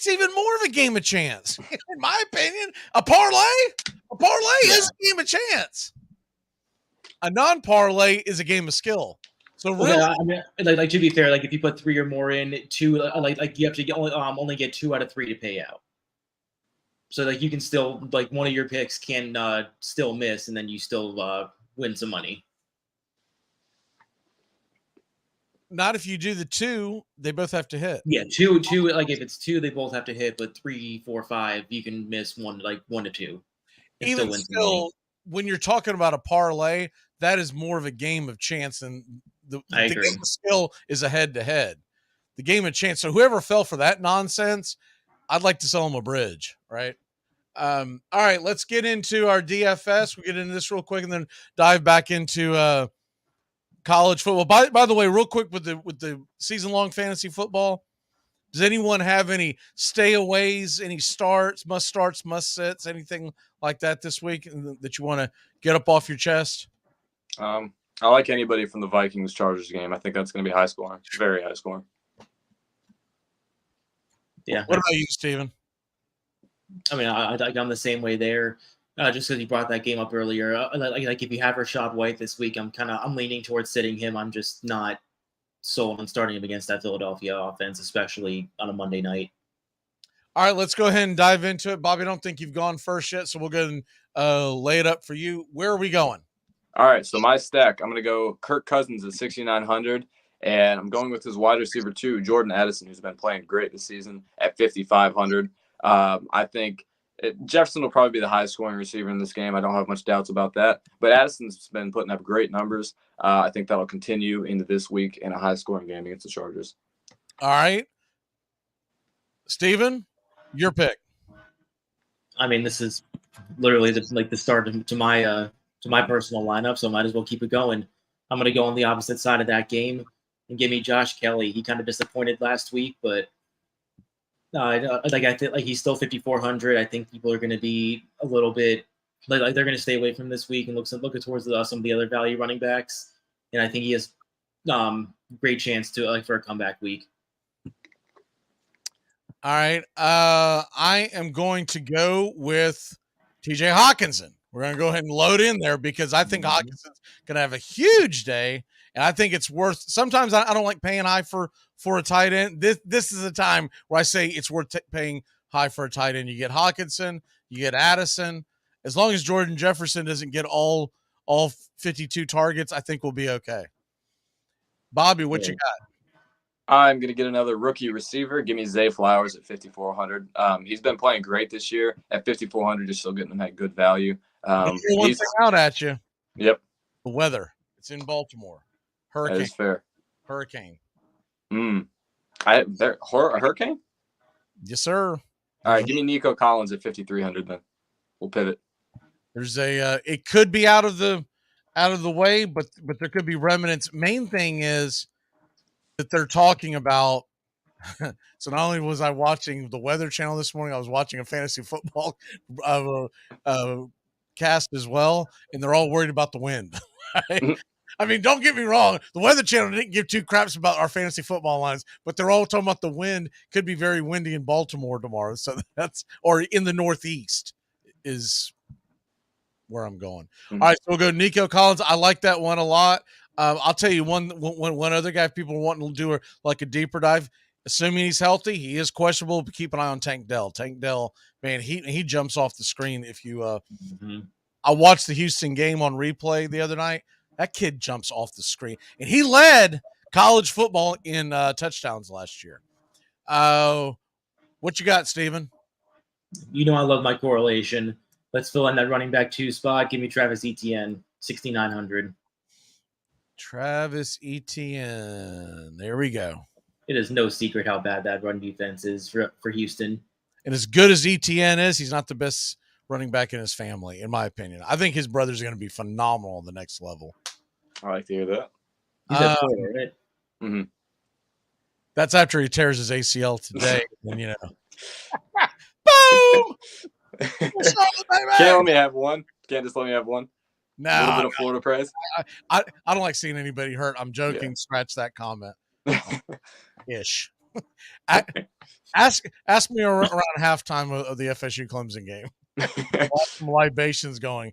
even more of a game of chance. In my opinion, a parlay is a game of chance. A non-parlay is a game of skill. So really, I mean, to be fair, if you put 3 or more in, 2 you have to only get 2 out of 3 to pay out. So you can still one of your picks can still miss, and then you still win some money. Not if you do the 2, they both have to hit. Yeah, 2. If it's 2, they both have to hit. But 3, 4, 5, you can miss 1 to 2. Even still, when you're talking about a parlay, that is more of a game of chance than the game of skill is a head-to-head. The game of chance. So whoever fell for that nonsense, I'd like to sell them a bridge, right? All right, let's get into our DFS. We'll get into this real quick and then dive back into college football. By the way, real quick with the season-long fantasy football, does anyone have any stayaways, any must starts, must sits, anything like that this week that you want to get up off your chest? I like anybody from the Vikings Chargers game. I think that's going to be high scoring, very high scoring. Yeah. What about you, Steven? I mean, I'm the same way there. Just because you brought that game up earlier, if you have Rashad White this week, I'm leaning towards sitting him. I'm just not sold on starting him against that Philadelphia offense, especially on a Monday night. All right, let's go ahead and dive into it. Bobby, I don't think you've gone first yet, so we'll go ahead and lay it up for you. Where are we going? All right, so my stack, I'm going to go Kirk Cousins at 6,900, and I'm going with his wide receiver 2, Jordan Addison, who's been playing great this season at 5,500. I think Jefferson will probably be the highest scoring receiver in this game. I don't have much doubts about that. But Addison's been putting up great numbers. I think that'll continue into this week in a high scoring game against the Chargers. All right. Steven, your pick. I mean, this is literally the start to my personal lineup, so I might as well keep it going. I'm going to go on the opposite side of that game and give me Josh Kelly. He kind of disappointed last week, but I think he's still 5,400. I think people are going to be a little bit they're going to stay away from this week and look towards some of the other value running backs. And I think he has great chance to for a comeback week. All right, I am going to go with TJ Hawkinson. We're going to go ahead and load in there because I think Hawkinson's going to have a huge day. And I think it's worth. Sometimes I don't like paying high for a tight end. This is a time where I say it's worth paying high for a tight end. You get Hawkinson, you get Addison. As long as Jordan Jefferson doesn't get all 52 targets, I think we'll be okay. Bobby, what you got? I'm going to get another rookie receiver. Give me Zay Flowers at 5,400. He's been playing great this year. At 5,400, you're still getting him at good value. One thing out at you. Yep. The weather. It's in Baltimore. Hurricane. That is fair. Hurricane. A hurricane? Yes, sir. All right, give me Nico Collins at 5,300 then. We'll pivot. There's it could be out of the way, but there could be remnants. Main thing is that they're talking about. So not only was I watching the Weather Channel this morning, I was watching a fantasy football cast as well, and they're all worried about the wind. Right? I mean, don't get me wrong. The Weather Channel didn't give two craps about our fantasy football lines, but they're all talking about the wind. Could be very windy in Baltimore tomorrow. So or in the Northeast is where I'm going. All right, so we'll go Nico Collins. I like that one a lot. I'll tell you one other guy, if people are wanting to do a deeper dive, assuming he's healthy, he is questionable, but keep an eye on Tank Dell. Tank Dell, man, he jumps off the screen. If you I watched the Houston game on replay the other night. That kid jumps off the screen, and he led college football in touchdowns last year. What you got, Steven? You know I love my correlation. Let's fill in that running back 2 spot. Give me Travis Etienne, 6,900. Travis Etienne. There we go. It is no secret how bad that run defense is for Houston. And as good as Etienne is, he's not the best running back in his family, in my opinion. I think his brother's going to be phenomenal on the next level. I like to hear that. He's at 4, right? Mm-hmm. That's after he tears his ACL today. And, boom! Can't let me have one. Can't just let me have one. No. A little bit of Florida praise. I don't like seeing anybody hurt. I'm joking. Yeah. Scratch that comment. Ish. Ask me around halftime of the FSU Clemson game. Some libations going.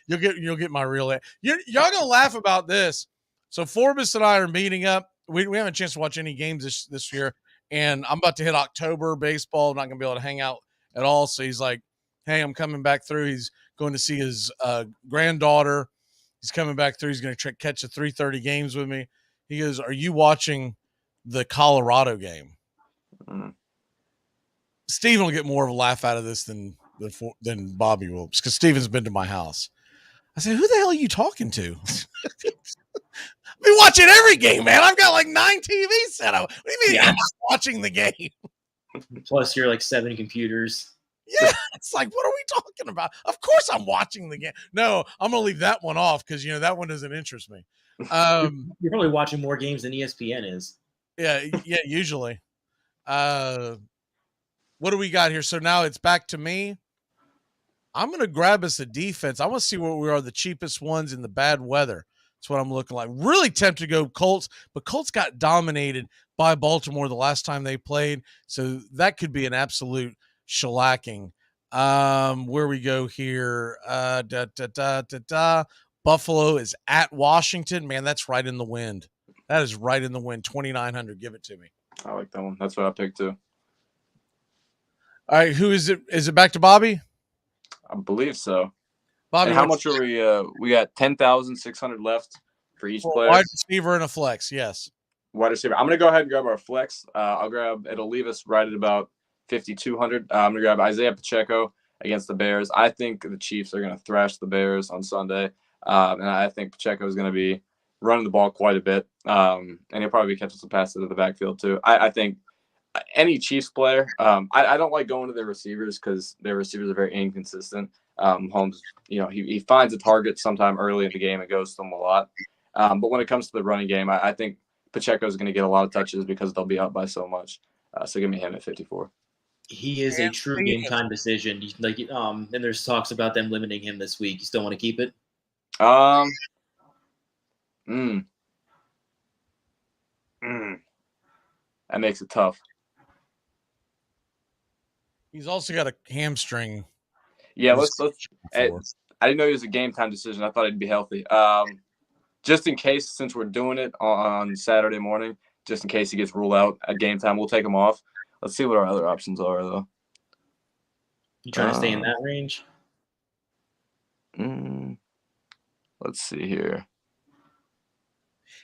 You'll get my real. Y'all gonna laugh about this. So Forbes and I are meeting up. We haven't a chance to watch any games this year, and I'm about to hit October baseball. I'm not gonna be able to hang out at all. So he's like, "Hey, I'm coming back through." He's going to see his granddaughter. He's coming back through. He's going to catch the 3:30 games with me. He goes, "Are you watching the Colorado game?" Mm. Steven will get more of a laugh out of this than Bobby will, because Steven's been to my house. I said, "Who the hell are you talking to?" I've been watching every game, man. I've got like 9 TVs set up. What do you mean I'm not watching the game? Plus, you're like 7 computers. Yeah, it's like, what are we talking about? Of course I'm watching the game. No, I'm going to leave that one off because, that one doesn't interest me. You're probably watching more games than ESPN is. Yeah, usually. What do we got here? So now it's back to me. I'm going to grab us a defense. I want to see where we are the cheapest ones in the bad weather. That's what I'm looking like. Really tempted to go Colts, but Colts got dominated by Baltimore the last time they played. So that could be an absolute shellacking. Where we go here. Buffalo is at Washington. Man, that's right in the wind. That is right in the wind. 2,900. Give it to me. I like that one. That's what I picked too. All right, who is it? Is it back to Bobby? I believe so. Bobby, and how much are we? We got 10,600 left for each player. Wide receiver and a flex. Yes. Wide receiver. I'm going to go ahead and grab our flex. It'll leave us right at about 5,200. I'm going to grab Isaiah Pacheco against the Bears. I think the Chiefs are going to thrash the Bears on Sunday. And I think Pacheco is going to be running the ball quite a bit. And he'll probably be catching some passes to the backfield too. I think any Chiefs player, I don't like going to their receivers because their receivers are very inconsistent. Holmes, he finds a target sometime early in the game and goes to them a lot. But when it comes to the running game, I think Pacheco is going to get a lot of touches because they'll be up by so much. So give me him at 54. He is a true game time decision. And there's talks about them limiting him this week. You still want to keep it? That makes it tough. He's also got a hamstring. Yeah, let's. I didn't know he was a game time decision. I thought he'd be healthy. Just in case, since we're doing it on Saturday morning, just in case he gets ruled out at game time, we'll take him off. Let's see what our other options are, though. You trying to stay in that range? Let's see here.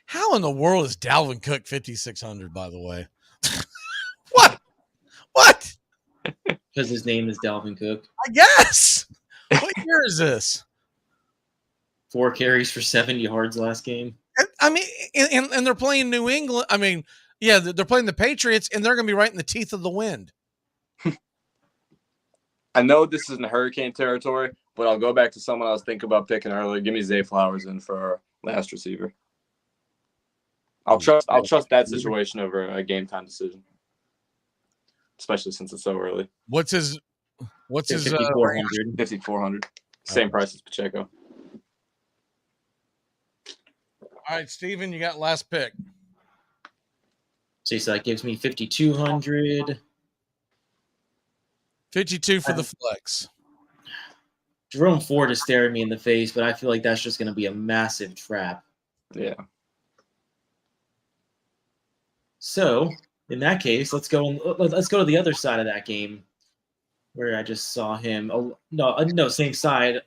How in the world is Dalvin Cook 5,600, by the way? What? Because his name is Dalvin Cook. I guess. What year is this? 4 carries for 70 yards last game. And they're playing New England. They're playing the Patriots, and they're going to be right in the teeth of the wind. I know this isn't hurricane territory, but I'll go back to someone I was thinking about picking earlier. Give me Zay Flowers in for our last receiver. I'll trust that situation over a game time decision, especially since it's so early. What's his 5,400. 5,400. Same price as Pacheco. All right, Steven, you got last pick. So that gives me 5,200. 52 for the flex. Jerome Ford is staring me in the face, but I feel like that's just going to be a massive trap. Yeah. So in that case, let's go to the other side of that game, where I just saw him. Oh, no, same side,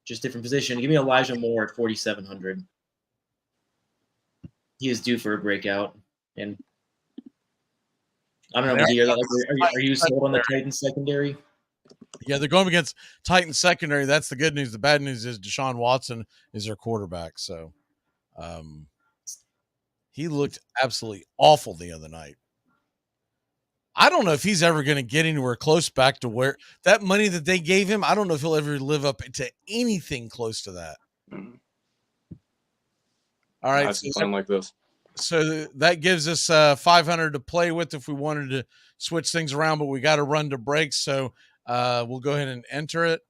just different position. Give me Elijah Moore at 4,700. He is due for a breakout, and I don't know. Are you sold on the Titans secondary? Yeah, they're going against Titans secondary. That's the good news. The bad news is Deshaun Watson is their quarterback. So he looked absolutely awful the other night. I don't know if he's ever going to get anywhere close back to where that money that they gave him. I don't know if he'll ever live up to anything close to that. Mm-hmm. All right. Something like this. So that gives us 500 to play with if we wanted to switch things around, but we got to run to break. So we'll go ahead and enter it.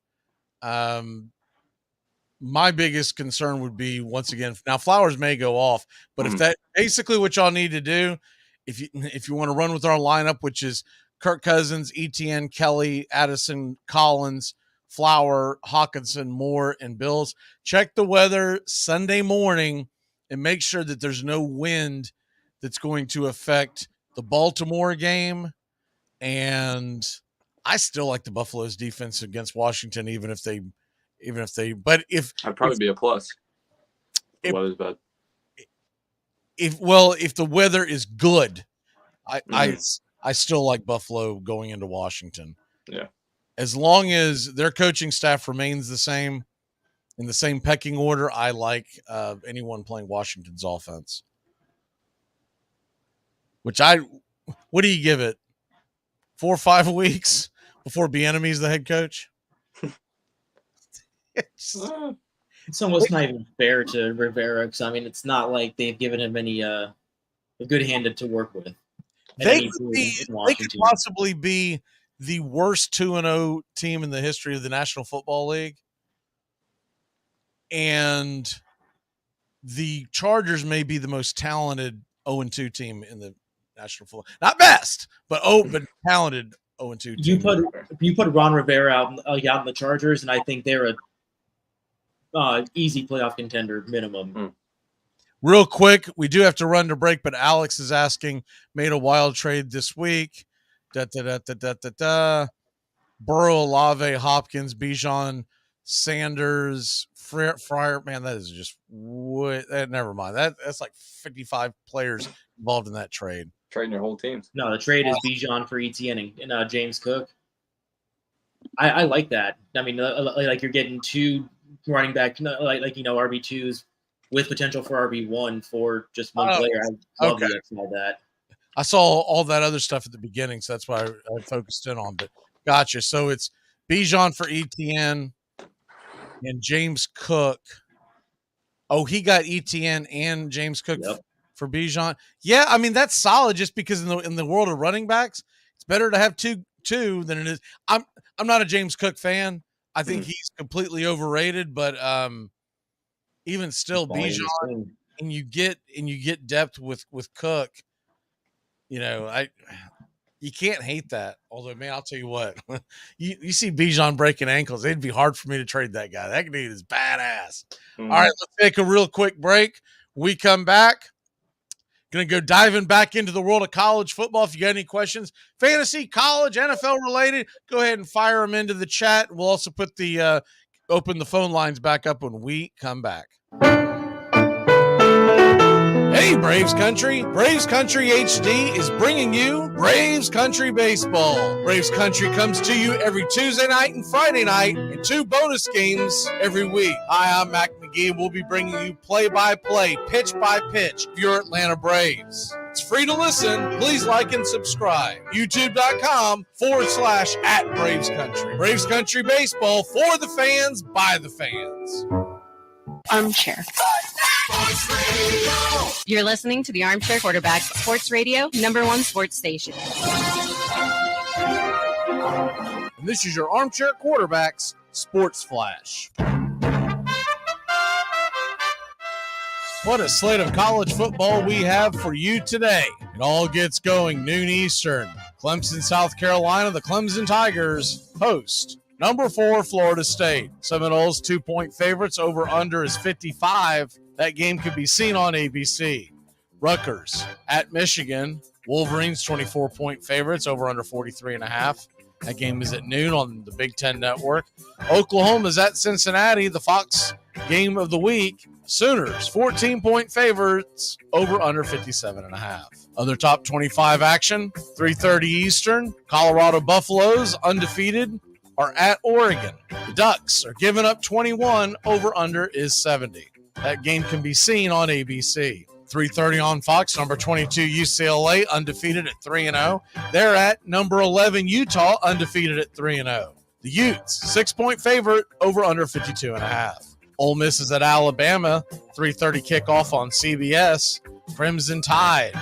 My biggest concern would be, once again, now Flowers may go off, but if that basically what y'all need to do, if you want to run with our lineup, which is Kirk Cousins, Etienne, Kelly, Addison, Collins, Flower, Hawkinson, Moore, and Bills, check the weather Sunday morning and make sure that there's no wind that's going to affect the Baltimore game. And I still like the Buffalo's defense against Washington, even if I'd probably be a plus. The weather's bad. If the weather is good, I still like Buffalo going into Washington. Yeah. As long as their coaching staff remains the same, in the same pecking order, I like anyone playing Washington's offense. What do you give it? 4 or 5 weeks before Bieniemy's the head coach? It's almost not even fair to Rivera, because I mean, it's not like they've given him any a good hand to work with. They could possibly be the worst 2-0 team in the history of the National Football League. And the Chargers may be the most talented 0-2 team in the National Football. Not best, but talented 0-2 team. You put Ron Rivera out in the Chargers, and I think they're a easy playoff contender minimum. Real quick, we do have to run to break, but Alex is asking, made a wild trade this week. Burrow, Olave, Hopkins, Bijan, Sanders, Fryer. Man, that is just never mind. That's like 55 players involved in that trade. Trading your whole team. No, the trade is Bijan for Etienne and James Cook. I like that. I mean, like you're getting 2 running back, like RB2s with potential for RB1 for just one player. I love that. I saw all that other stuff at the beginning, so that's why I focused in on. But gotcha. So it's Bijan for Etienne and James Cook. Oh, he got Etienne and James Cook for Bijan. Yeah, I mean that's solid. Just because in the world of running backs, it's better to have two than it is. I'm not a James Cook fan. I think he's completely overrated, but even still, Bijan and you get depth with Cook. You know, you can't hate that. Although, man, I'll tell you what, you see Bijan breaking ankles, it'd be hard for me to trade that guy. That dude is badass. All right, let's take a real quick break. We come back. Going to go diving back into the world of college football. If you got any questions, fantasy, college, NFL related, go ahead and fire them into the chat. We'll also put open the phone lines back up when we come back. Hey, Braves Country. Braves Country HD is bringing you Braves Country Baseball. Braves Country comes to you every Tuesday night and Friday night, and 2 bonus games every week. Hi, I'm Mac Magee. We'll be bringing you play-by-play, pitch-by-pitch of your Atlanta Braves. It's free to listen. Please like and subscribe. YouTube.com/@Braves Country. Braves Country Baseball for the fans, by the fans. Armchair. You're listening to the Armchair Quarterback Sports Radio, #1 sports station. And this is your Armchair Quarterbacks Sports Flash. What a slate of college football we have for you today. It all gets going noon Eastern. Clemson, South Carolina, the Clemson Tigers host number 4 Florida State. Seminoles 2-point favorites. Over under is 55. That game could be seen on ABC. Rutgers at Michigan. Wolverines 24-point favorites. Over under 43.5. That game is at noon on the Big Ten Network. Oklahoma's at Cincinnati, the Fox game of the week. Sooners, 14-point favorites, over under 57.5. Other top 25 action, 3:30 Eastern. Colorado Buffaloes, undefeated, are at Oregon. The Ducks are giving up 21, over under is 70. That game can be seen on ABC. 3:30 on Fox, number 22 UCLA, undefeated at 3-0. They're at number 11 Utah, undefeated at 3-0. The Utes, 6-point favorite, over under 52.5. Ole Miss is at Alabama, 3:30 kickoff on CBS. Crimson Tide,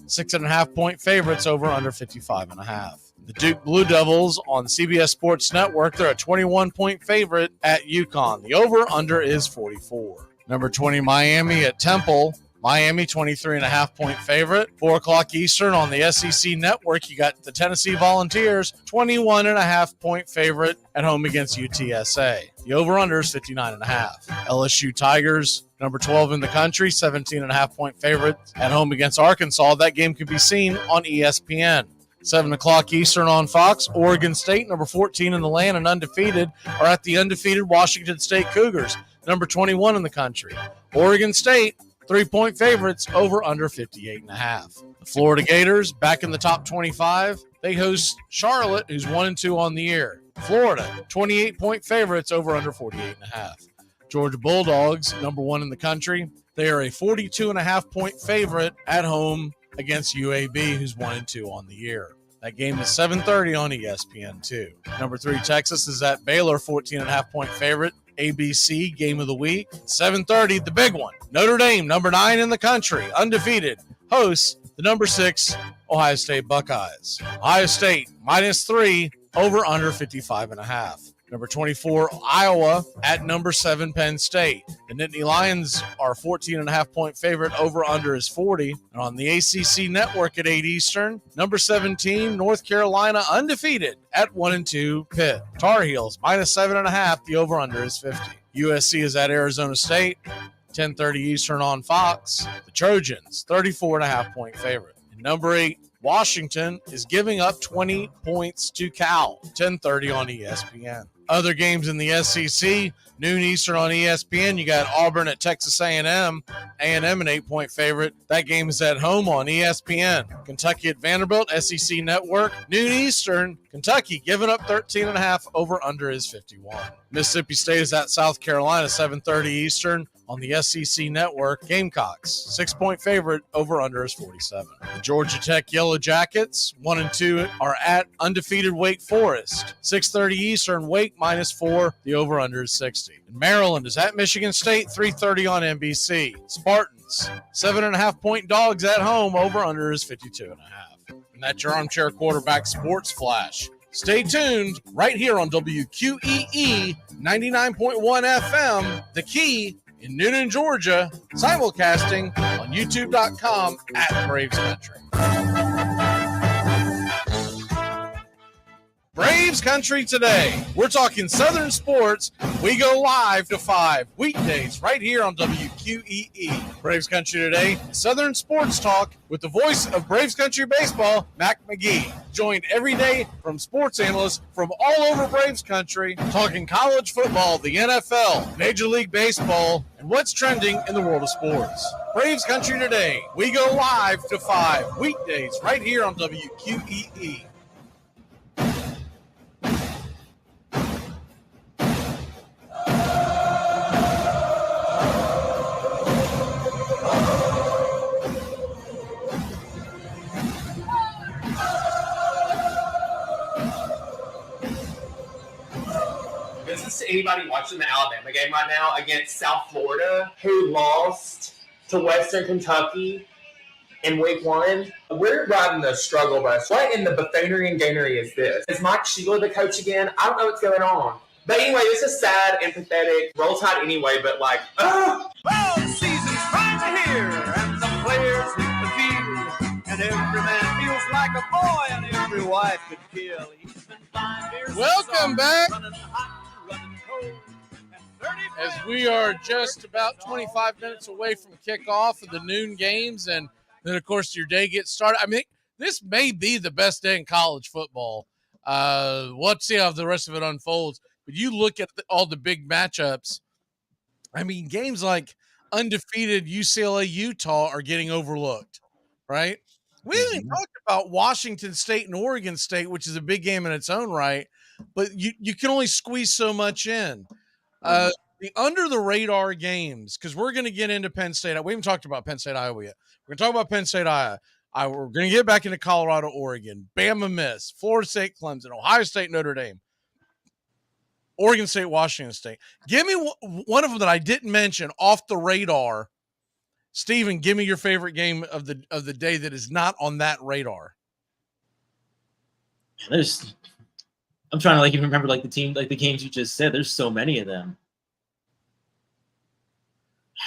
6.5-point favorites, over under 55.5. The Duke Blue Devils on CBS Sports Network, they're a 21-point favorite at UConn. The over-under is 44. Number 20 Miami at Temple. Miami, 23.5-point favorite. 4 o'clock Eastern on the SEC Network. You got the Tennessee Volunteers, 21.5-point favorite at home against UTSA. The over-under is 59.5. LSU Tigers, number 12 in the country, 17.5-point favorite at home against Arkansas. That game can be seen on ESPN. 7 o'clock Eastern on Fox. Oregon State, number 14 in the land and undefeated, are at the undefeated Washington State Cougars, number 21 in the country. Oregon State, 3-point favorites, over under 58.5. The Florida Gators, back in the top 25. They host Charlotte, who's 1-2 on the year. Florida, 28-point favorites, over under 48.5. Georgia Bulldogs, number 1 in the country. They are a 42.5-point favorite at home against UAB, who's 1-2 on the year. That game is 7:30 on ESPN2. Number 3 Texas is at Baylor, 14.5-point favorite. ABC game of the week. 7:30, the big one. Notre Dame, number 9 in the country, undefeated, hosts the number 6 Ohio State Buckeyes. Ohio State, -3, over under 55.5. Number 24, Iowa at number 7, Penn State. The Nittany Lions are 14.5-point favorite. Over under is 40. And on the ACC Network at 8 Eastern, number 17, North Carolina, undefeated at 1-2, Pitt. Tar Heels, -7.5. The over under is 50. USC is at Arizona State, 10:30 Eastern on Fox. The Trojans, 34.5-point favorite. And number 8, Washington is giving up 20 points to Cal, 10:30 on ESPN. Other games in the SEC, noon Eastern on ESPN. You got Auburn at Texas A&M. A&M an 8-point favorite. That game is at home on ESPN. Kentucky at Vanderbilt, SEC Network. Noon Eastern, Kentucky giving up 13.5. Over under is 51. Mississippi State is at South Carolina, 7:30 Eastern on the SEC Network. Gamecocks, 6-point favorite. Over under is 47. The Georgia Tech Yellow Jackets, 1-2, are at undefeated Wake Forest. 6:30 Eastern, Wake -4. The over under is 60. And Maryland is at Michigan State, 3:30 on NBC. Spartans, 7.5-point dogs at home. Over under is 52.5. And that's your Armchair Quarterback Sports Flash. Stay tuned right here on WQEE 99.1 FM, The Key in Newnan, Georgia, simulcasting on YouTube.com at Braves Country. Braves Country today. We're talking Southern sports. We go live to 5 weekdays right here on WQEE. Braves Country today, Southern sports talk with the voice of Braves Country baseball, Mac Magee. Joined every day from sports analysts from all over Braves Country, talking college football, the NFL, Major League Baseball, and what's trending in the world of sports. Braves Country today. We go live to 5 weekdays right here on WQEE. anybody watching the Alabama game right now against South Florida, who lost to Western Kentucky in week 1? We're riding the struggle bus. What in the buffoonery and gainery is this? Is Mike Sheila the coach again? I don't know what's going on. But anyway, this is sad and pathetic. Roll Tide anyway, but like, Well, the season's finally here, and the players hit the field, and every man feels like a boy, and every wife could kill. He's been 5 years. Welcome back. Running hot, running cold, and 30 As we are just about 25 minutes away from kickoff of the noon games, and then, of course, your day gets started. I mean, this may be the best day in college football. Let's see how the rest of it unfolds. But you look at all the big matchups. I mean, games like undefeated UCLA, Utah are getting overlooked, right? We haven't even talked about Washington State and Oregon State, which is a big game in its own right, but you can only squeeze so much in. The under-the-radar games, because we're going to get into Penn State. We haven't talked about Penn State, Iowa yet. We're going to talk about Penn State, Iowa. We're going to get back into Colorado, Oregon, Bama, Miss, Florida State, Clemson, Ohio State, Notre Dame, Oregon State, Washington State. Give me one of them that I didn't mention off the radar. Steven, give me your favorite game of the day that is not on that radar. I'm trying to even remember the games you just said. There's so many of them.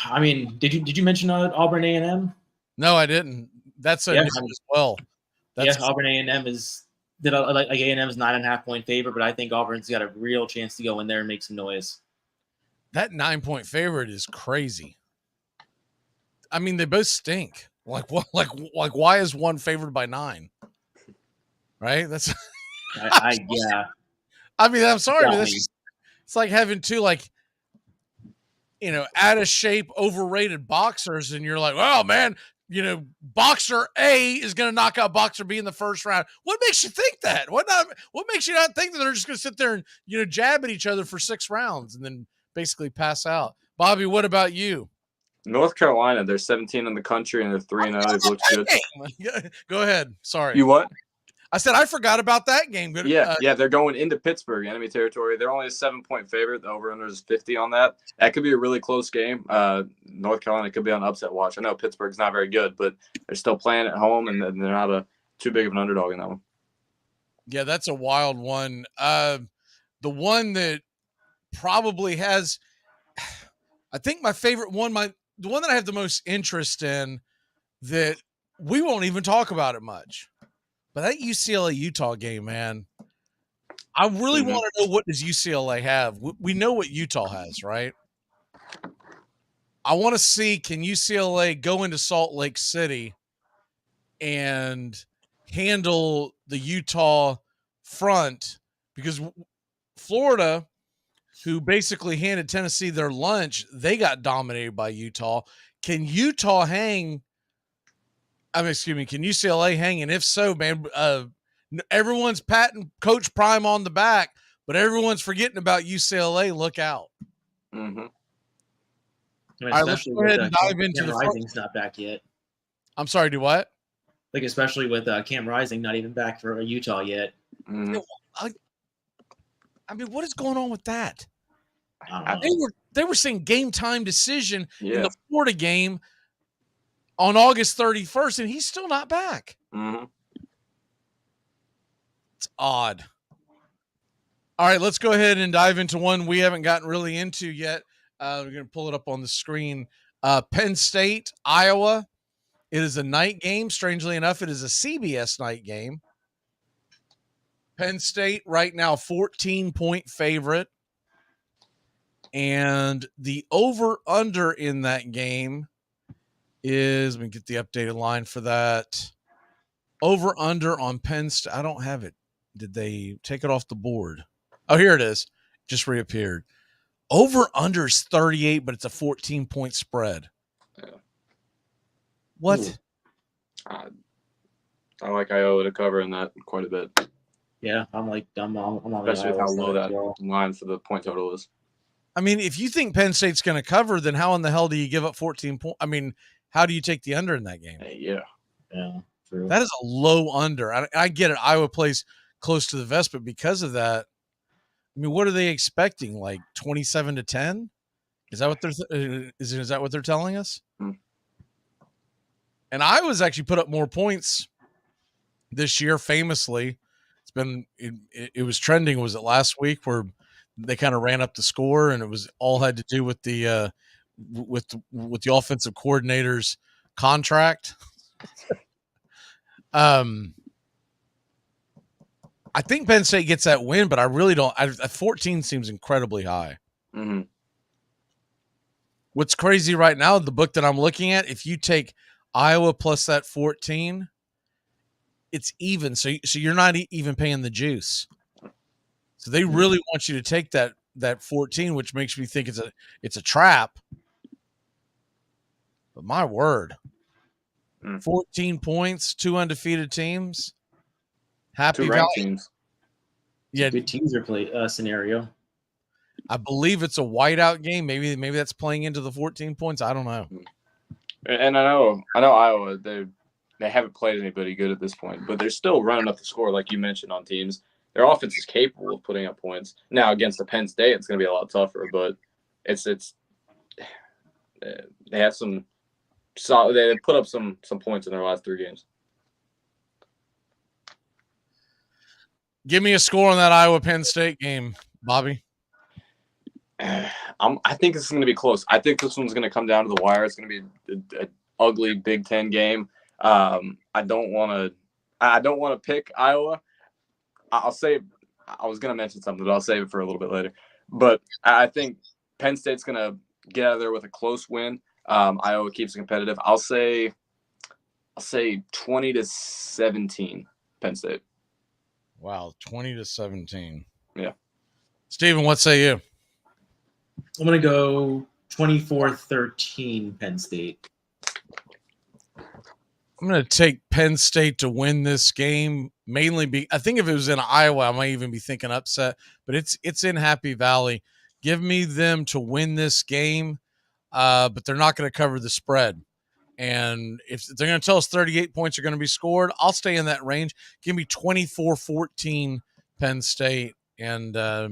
I mean, did you mention Auburn A&M? No, I didn't. That's a as well. Auburn A&M is. A&M is 9.5-point favorite, but I think Auburn's got a real chance to go in there and make some noise. That 9-point favorite is crazy. I mean, they both stink. Like what? Like why is one favored by 9? Right? That's. Yeah. I mean, I'm sorry. It's like having two out of shape, overrated boxers, and you're like, oh man. Boxer A is going to knock out Boxer B in the first round. What makes you think that? What makes you not think that they're just going to sit there and, jab at each other for 6 rounds and then basically pass out? Bobby, what about you? North Carolina, they're 17 in the country and they're 3-0. They've looked good. Go ahead. Sorry. You what? I said I forgot about that game. Yeah, they're going into Pittsburgh, enemy territory. They're only a 7-point favorite. The over-under is 50 on that. That could be a really close game. North Carolina could be on upset watch. I know Pittsburgh's not very good, but they're still playing at home, and they're not too big of an underdog in that one. Yeah, that's a wild one. The one that probably has – I think my favorite one, the one that I have the most interest in that we won't even talk about it much. But that UCLA-Utah game, man, I really want to know, what does UCLA have? We know what Utah has, right? I want to see, can UCLA go into Salt Lake City and handle the Utah front? Because Florida, who basically handed Tennessee their lunch, they got dominated by Utah. Can Utah hang? Can UCLA hang? And if so, man, everyone's patting Coach Prime on the back, but everyone's forgetting about UCLA. Look out. Mm-hmm. All right, let's go ahead and dive into the Rising's not back yet. I'm sorry, do what? Especially with Cam Rising not even back for Utah yet. Mm-hmm. I mean, what is going on with that? They were saying game time decision in the Florida game on August 31st, and he's still not back. Mm-hmm. It's odd. All right, let's go ahead and dive into one we haven't gotten really into yet. We're going to pull it up on the screen. Penn State, Iowa. It is a night game. Strangely enough, it is a CBS night game. Penn State right now 14-point favorite. And the over-under in that game is, let me get the updated line for that. Over-under on Penn State. I don't have it. Did they take it off the board? Oh, here it is. Just reappeared. Over-under is 38, but it's a 14-point spread. Yeah. What? Ooh. I like Iowa to cover in that quite a bit. Yeah, I'm on especially with how low that line for the point total is. I mean, if you think Penn State's going to cover, then how in the hell do you give up 14 points? I mean, how do you take the under in that game? Yeah, true. That is a low under. I get it. Iowa plays close to the vest, but because of that, I mean, what are they expecting? Like 27-10? Is that what they're is that what they're telling us? And Iowa's actually put up more points this year. Famously, it was trending. Was it last week where they kind of ran up the score, and it was all had to do with the offensive coordinator's contract. I think Penn State gets that win, but I really don't. 14 seems incredibly high. Mm-hmm. What's crazy right now, the book that I'm looking at, if you take Iowa plus that 14, it's even. So you're not even paying the juice. So they really want you to take that 14, which makes me think it's a trap. But my word, 14 points, 2 undefeated teams. Happy 2 ranked teams. Yeah, good teaser play scenario. I believe it's a whiteout game. Maybe that's playing into the 14 points. I don't know. And I know Iowa. They haven't played anybody good at this point, but they're still running up the score, like you mentioned, on teams. Their offense is capable of putting up points. Now against the Penn State, it's going to be a lot tougher, but it's they have some solid. They put up some points in their last 3 games. Give me a score on that Iowa Penn State game, Bobby. I think this is going to be close. I think this one's going to come down to the wire. It's going to be an ugly Big Ten game. I don't want to pick Iowa. I'll say I was going to mention something, but I'll save it for a little bit later. But I think Penn State's going to get out of there with a close win. Iowa keeps it competitive. I'll say 20-17 Penn State. Wow, 20-17. Yeah. Steven, what say you? I'm going to go 24-13 Penn State. I'm going to take Penn State to win this game. Mainly, I think if it was in Iowa, I might even be thinking upset. But it's in Happy Valley. Give me them to win this game, but they're not going to cover the spread. And if they're going to tell us 38 points are going to be scored, I'll stay in that range. Give me 24-14 Penn State. And I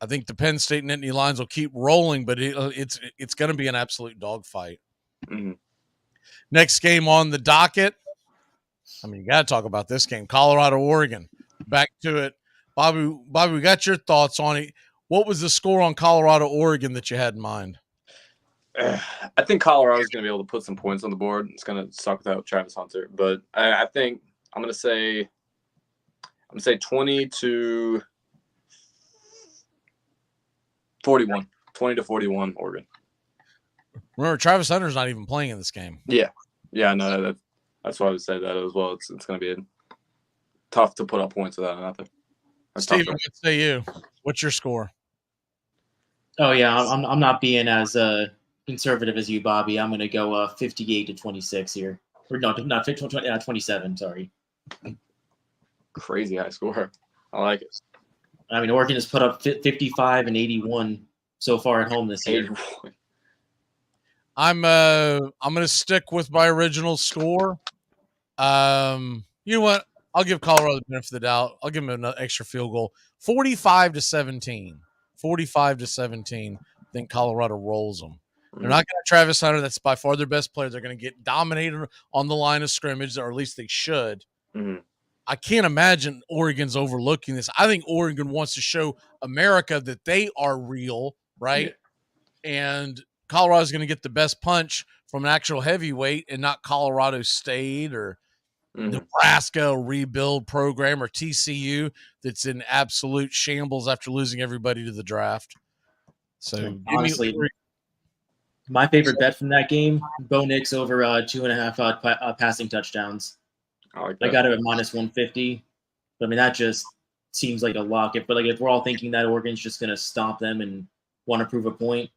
think the Penn State Nittany Lions will keep rolling, but it's going to be an absolute dogfight. Mm-hmm. Next game on the docket. I mean, you got to talk about this game. Colorado, Oregon. Back to it. Bobby, we got your thoughts on it. What was the score on Colorado, Oregon that you had in mind? I think Colorado's going to be able to put some points on the board. It's going to suck without Travis Hunter, but I think I'm going to say 20-41. 20-41 Oregon. Remember, Travis Hunter's not even playing in this game. Yeah, no, that's why I would say that as well. It's going to be tough to put up points without nothing. Steven, what say you? What's your score? Oh yeah, I'm not being as conservative as you, Bobby. I'm going to go 58-26 here. Or no, not 27. Sorry. Crazy high score. I like it. I mean, Oregon has put up 55 and 81 so far at home this year. I'm going to stick with my original score. You know what? I'll give Colorado the benefit of the doubt. I'll give them an extra field goal. 45-17. 45-17. I think Colorado rolls them. They're not going to have Travis Hunter. That's by far their best player. They're going to get dominated on the line of scrimmage, or at least they should. Mm-hmm. I can't imagine Oregon's overlooking this. I think Oregon wants to show America that they are real, right? Yeah. And Colorado's going to get the best punch from an actual heavyweight and not Colorado State or Nebraska rebuild program or TCU that's in absolute shambles after losing everybody to the draft. So honestly, my favorite bet from that game, Bo Nix over 2.5 passing touchdowns. I got it at -150. But I mean, that just seems like a lock. If we're all thinking that Oregon's just going to stop them and want to prove a point,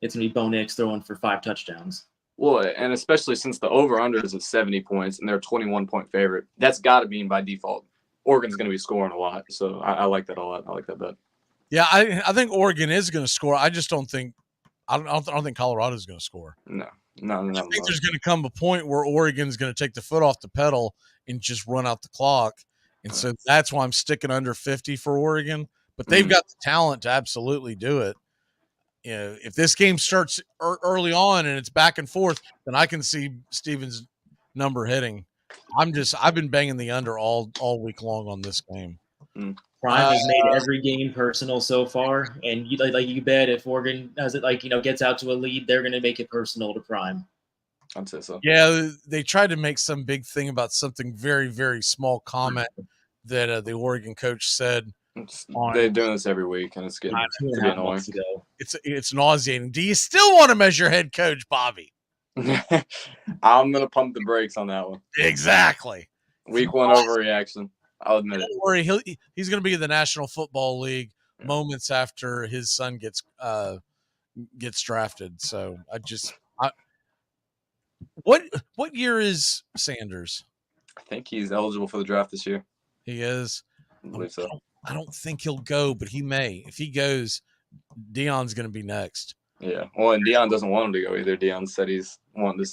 it's going to be Bo Nix throwing for 5 touchdowns. Well, and especially since the over-under is at 70 points and they're a 21-point favorite, that's got to mean by default Oregon's going to be scoring a lot. So I like that a lot. I like that bet. Yeah, I think Oregon is going to score. I just don't think I don't think Colorado's going to score. No. I think there's going to come a point where Oregon's going to take the foot off the pedal and just run out the clock. And so that's why I'm sticking under 50 for Oregon. But they've got the talent to absolutely do it. You know, if this game starts early on and it's back and forth, then I can see Stevens' number hitting. I've been banging the under all week long on this game. Prime has made every game personal so far, and you bet if Oregon gets out to a lead, they're going to make it personal to Prime. I'd say so. Yeah, they tried to make some big thing about something very, very small comment that the Oregon coach said. They're doing this every week, and it's getting to be annoying. It's nauseating. Do you still want to measure head coach, Bobby? I'm going to pump the brakes on that one. Exactly. Week 1 overreaction. I'll admit it. Don't worry, he's going to be in the National Football League moments after his son gets drafted. So what year is Sanders? I think he's eligible for the draft this year. He is. I believe so. I don't think he'll go, but he may. If he goes, Deion's going to be next. Yeah. Well, and Deion doesn't want him to go either. Deion said he's wanting to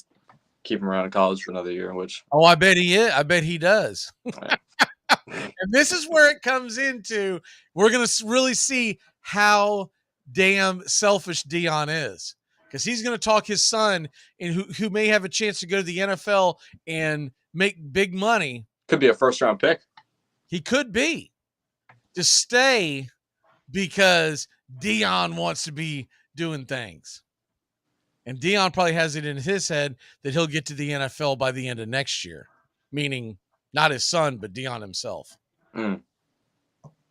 keep him around in college for another year, which. Oh, I bet he is. I bet he does. And this is where it comes into, we're going to really see how damn selfish Deion is, because he's going to talk his son, and who may have a chance to go to the NFL and make big money. Could be a first-round pick. He could be. To stay because Deion wants to be doing things. And Deion probably has it in his head that he'll get to the NFL by the end of next year, meaning not his son, but Deion himself.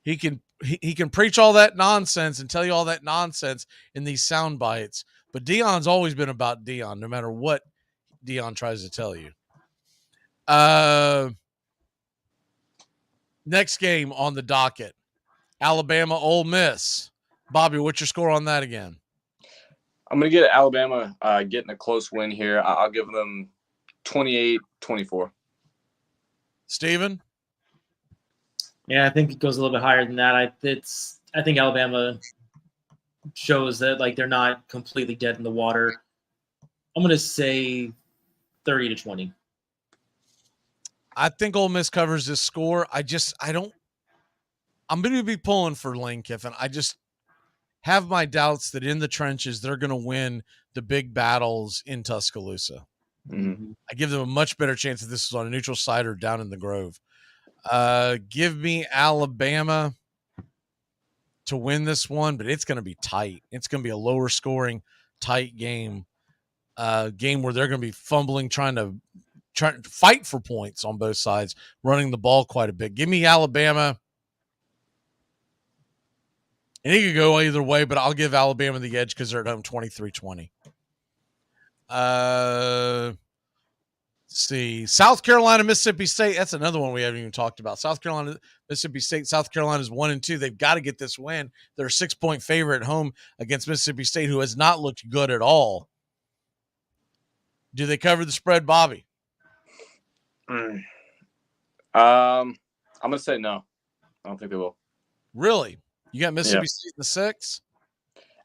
He can preach all that nonsense and tell you all that nonsense in these sound bites, but Deion's always been about Deion, no matter what Deion tries to tell you. Next game on the docket, Alabama, Ole Miss. Bobby, what's your score on that again? I'm going to get Alabama getting a close win here. I'll give them 28-24. Steven? Yeah, I think it goes a little bit higher than that. I think Alabama shows that they're not completely dead in the water. I'm going to say 30-20. I think Ole Miss covers this score. I'm going to be pulling for Lane Kiffin. I just have my doubts that in the trenches, they're going to win the big battles in Tuscaloosa. Mm-hmm. I give them a much better chance if this is on a neutral site or down in the Grove. Give me Alabama to win this one, but it's going to be tight. It's going to be a lower scoring, tight game. Game where they're going to be fumbling, trying to fight for points on both sides, running the ball quite a bit. Give me Alabama. And it could go either way, but I'll give Alabama the edge because they're at home 23-20. See, South Carolina, Mississippi State. That's another one we haven't even talked about. South Carolina, Mississippi State. South Carolina is 1-2. They've got to get this win. They're a 6-point favorite at home against Mississippi State, who has not looked good at all. Do they cover the spread, Bobby? I'm going to say no. I don't think they will. Really? You got Mississippi State in the 6?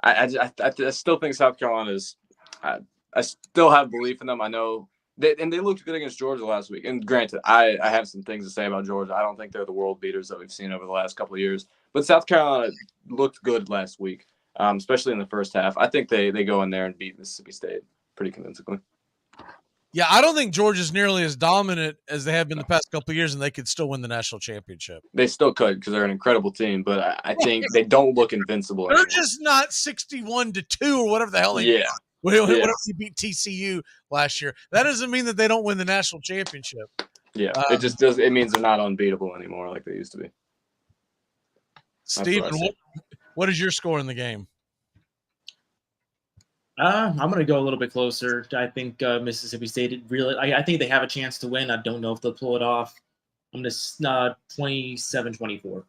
I still think South Carolina is I still have belief in them. I know they looked good against Georgia last week. And granted, I have some things to say about Georgia. I don't think they're the world beaters that we've seen over the last couple of years. But South Carolina looked good last week, especially in the first half. I think they go in there and beat Mississippi State pretty convincingly. Yeah, I don't think Georgia's nearly as dominant as they have been the past couple of years, and they could still win the national championship. They still could because they're an incredible team, but I think they don't look invincible They're anymore. just not 61-2 or whatever the hell they did. Whatever they beat TCU last year. That doesn't mean that they don't win the national championship. Yeah, it just does. It means they're not unbeatable anymore like they used to be. Steven, what is your score in the game? I'm going to go a little bit closer. I think Mississippi State I think they have a chance to win. I don't know if they'll pull it off. I'm going to 27-24.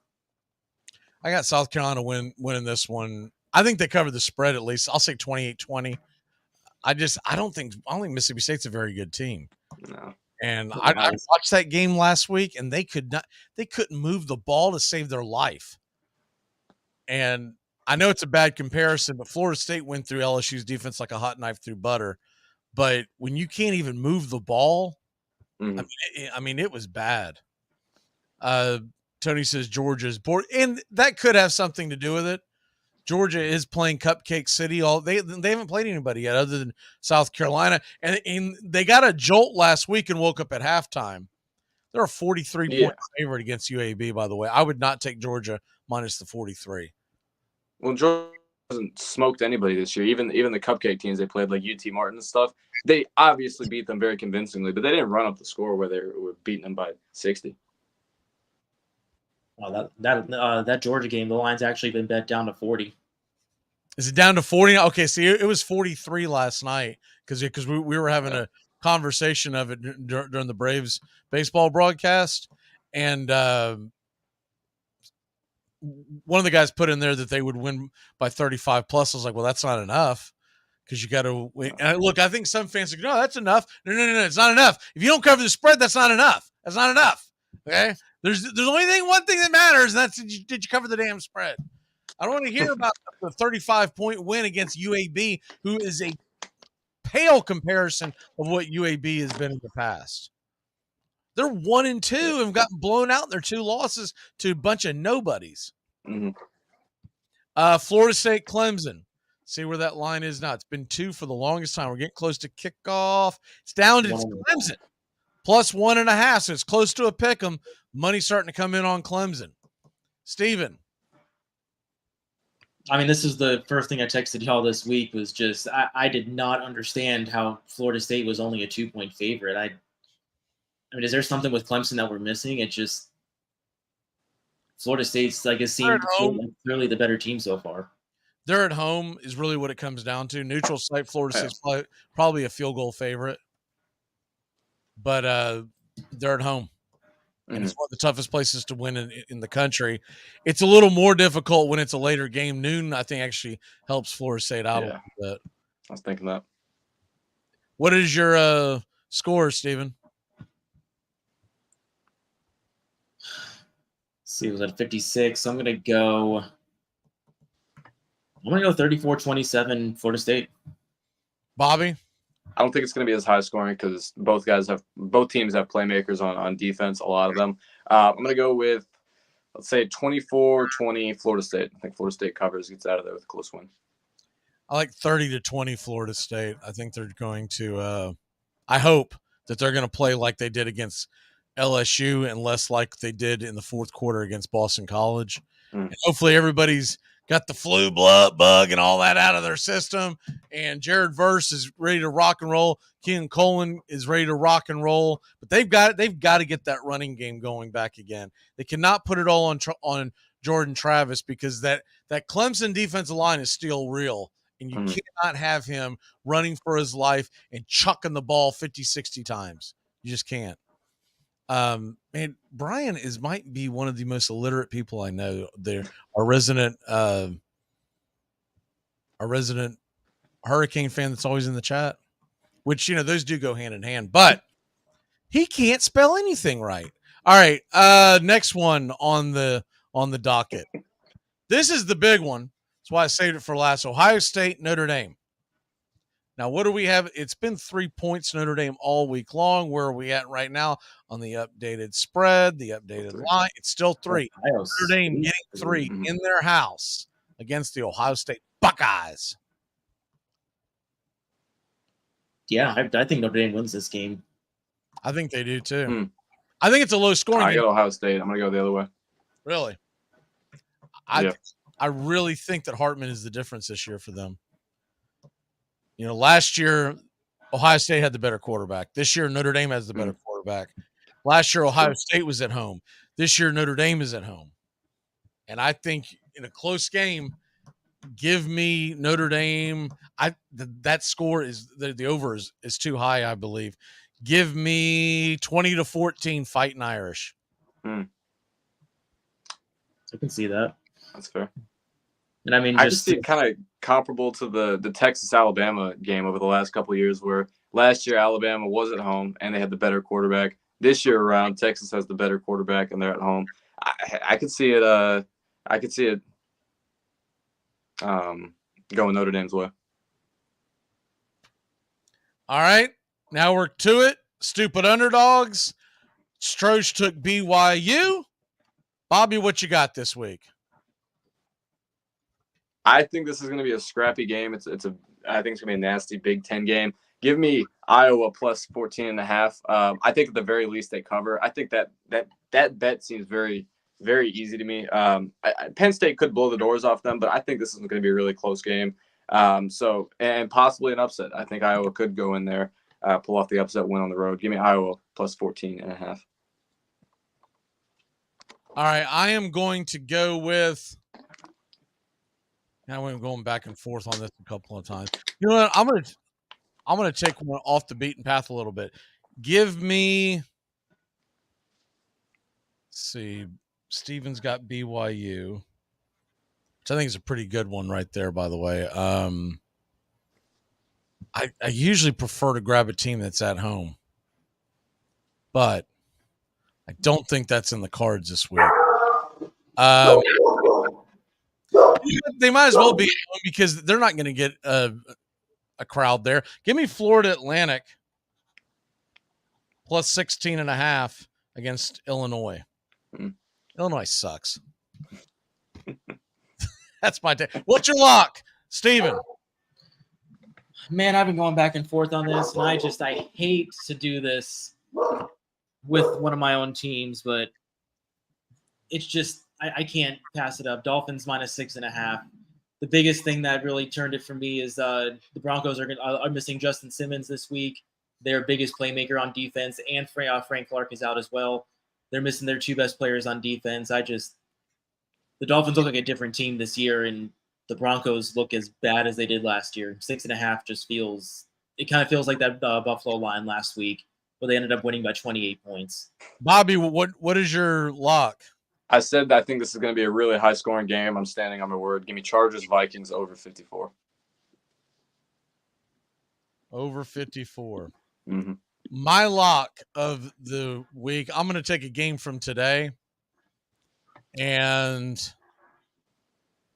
I got South Carolina winning this one. I think they cover the spread at least. I'll say 28-20. I don't think Mississippi State's a very good team. No. And I watched that game last week, and they couldn't move the ball to save their life. And I know it's a bad comparison, but Florida State went through LSU's defense like a hot knife through butter. But when you can't even move the ball, I mean, it was bad. Tony says Georgia's bored, and that could have something to do with it. Georgia is playing Cupcake City. They haven't played anybody yet other than South Carolina, and they got a jolt last week and woke up at halftime. They're a 43-point favorite against UAB, by the way. I would not take Georgia minus the 43. Well, Georgia hasn't smoked anybody this year. Even the Cupcake teams they played, like UT Martin and stuff, they obviously beat them very convincingly, but they didn't run up the score where they were beating them by 60. Well, that Georgia game, the line's actually been bet down to 40. Is it down to 40? Okay, see, it was 43 last night because we were having a conversation of it during the Braves baseball broadcast, and one of the guys put in there that they would win by 35 plus. I was like, well, that's not enough because you got to win. And look, I think some fans are no, that's enough. No, it's not enough. If you don't cover the spread, that's not enough. That's not enough. Okay, there's only one thing that matters, and that's did you cover the damn spread? I don't want to hear about the 35-point win against UAB, who is a pale comparison of what UAB has been in the past. They're 1-2 and have gotten blown out in their 2 losses to a bunch of nobodies. Mm-hmm. Florida State, Clemson. See where that line is now. It's been 2 for the longest time. We're getting close to kickoff. It's down to Clemson. Plus 1.5, so it's close to a pick 'em. Money's starting to come in on Clemson. Steven. I mean, this is the first thing I texted y'all this week was just I did not understand how Florida State was only a 2-point favorite. I mean, is there something with Clemson that we're missing? It's just Florida State's like it seemed clearly the better team so far. They're at home is really what it comes down to. Neutral site, Florida State's probably a field goal favorite. But they're at home. And it's one of the toughest places to win in the country. It's a little more difficult when it's a later game. Noon, I think, actually helps Florida State out a little bit. I was thinking that. What is your score, Steven? Let's see, it was at 56. So I'm going to go 34-27 Florida State. Bobby? I don't think it's going to be as high scoring because both teams have playmakers on defense, a lot of them. I'm going to go with, let's say, 24-20 Florida State. I think Florida State covers, gets out of there with a close win. I like 30-20 Florida State. I think they're going to I hope that they're going to play like they did against LSU and less like they did in the fourth quarter against Boston College. And hopefully everybody's got the flu bug and all that out of their system. And Jared Verse is ready to rock and roll. Keon Coleman is ready to rock and roll. But they've got to get that running game going back again. They cannot put it all on Jordan Travis because that Clemson defensive line is still real. And you cannot have him running for his life and chucking the ball 50, 60 times. You just can't. Man, Brian might be one of the most illiterate people I know. They're our resident Hurricane fan that's always in the chat, which, those do go hand in hand, but he can't spell anything right. All right. Next one on the docket. This is the big one. That's why I saved it for last. Ohio State, Notre Dame. Now, what do we have? It's been 3 points Notre Dame all week long. Where are we at right now on the updated spread, the updated line? It's still 3. Notre Dame getting 3 in their house against the Ohio State Buckeyes. Yeah, I think Notre Dame wins this game. I think they do too. I think it's a low scoring. I got Ohio State. I'm going to go the other way. Really? I really think that Hartman is the difference this year for them. Last year, Ohio State had the better quarterback. This year, Notre Dame has the better quarterback. Last year, Ohio State was at home. This year, Notre Dame is at home. And I think in a close game, give me Notre Dame. That score is the over is too high, I believe. Give me 20-14 Fighting Irish. I can see that. That's fair. And I mean, I just see it kind of comparable to the Texas-Alabama game over the last couple of years, where last year Alabama was at home and they had the better quarterback. This year around, Texas has the better quarterback and they're at home. I could see it. I could see it going Notre Dame's way. All right, now we're to it. Stupid underdogs. Stroge took BYU. Bobby, what you got this week? I think this is going to be a scrappy game. I think it's going to be a nasty Big Ten game. Give me Iowa plus 14.5. I think at the very least they cover. I think that bet seems very, very easy to me. Penn State could blow the doors off them, but I think this is going to be a really close game. And possibly an upset. I think Iowa could go in there, pull off the upset win on the road. Give me Iowa plus 14.5. All right, I am going to go with. Now I'm going back and forth on this a couple of times. You know what? I'm gonna take one off the beaten path a little bit. Give me. Let's see, Steven's got BYU, which I think is a pretty good one right there. By the way, I usually prefer to grab a team that's at home, but I don't think that's in the cards this week. They might as well be because they're not going to get a crowd there. Give me Florida Atlantic plus 16.5 against Illinois. Illinois sucks. That's my take. What's your lock, Steven? Man, I've been going back and forth on this, and I hate to do this with one of my own teams, but it's just I can't pass it up. Dolphins minus 6.5. The biggest thing that really turned it for me is the Broncos are missing Justin Simmons this week, their biggest playmaker on defense, and Frank Clark is out as well. They're missing their two best players on defense. The Dolphins look like a different team this year, and the Broncos look as bad as they did last year. 6.5 just feels like that Buffalo line last week, where they ended up winning by 28 points. Bobby, what is your lock? I said that I think this is going to be a really high-scoring game. I'm standing on my word. Give me Chargers, Vikings over 54. Over 54. Mm-hmm. My lock of the week, I'm going to take a game from today. And,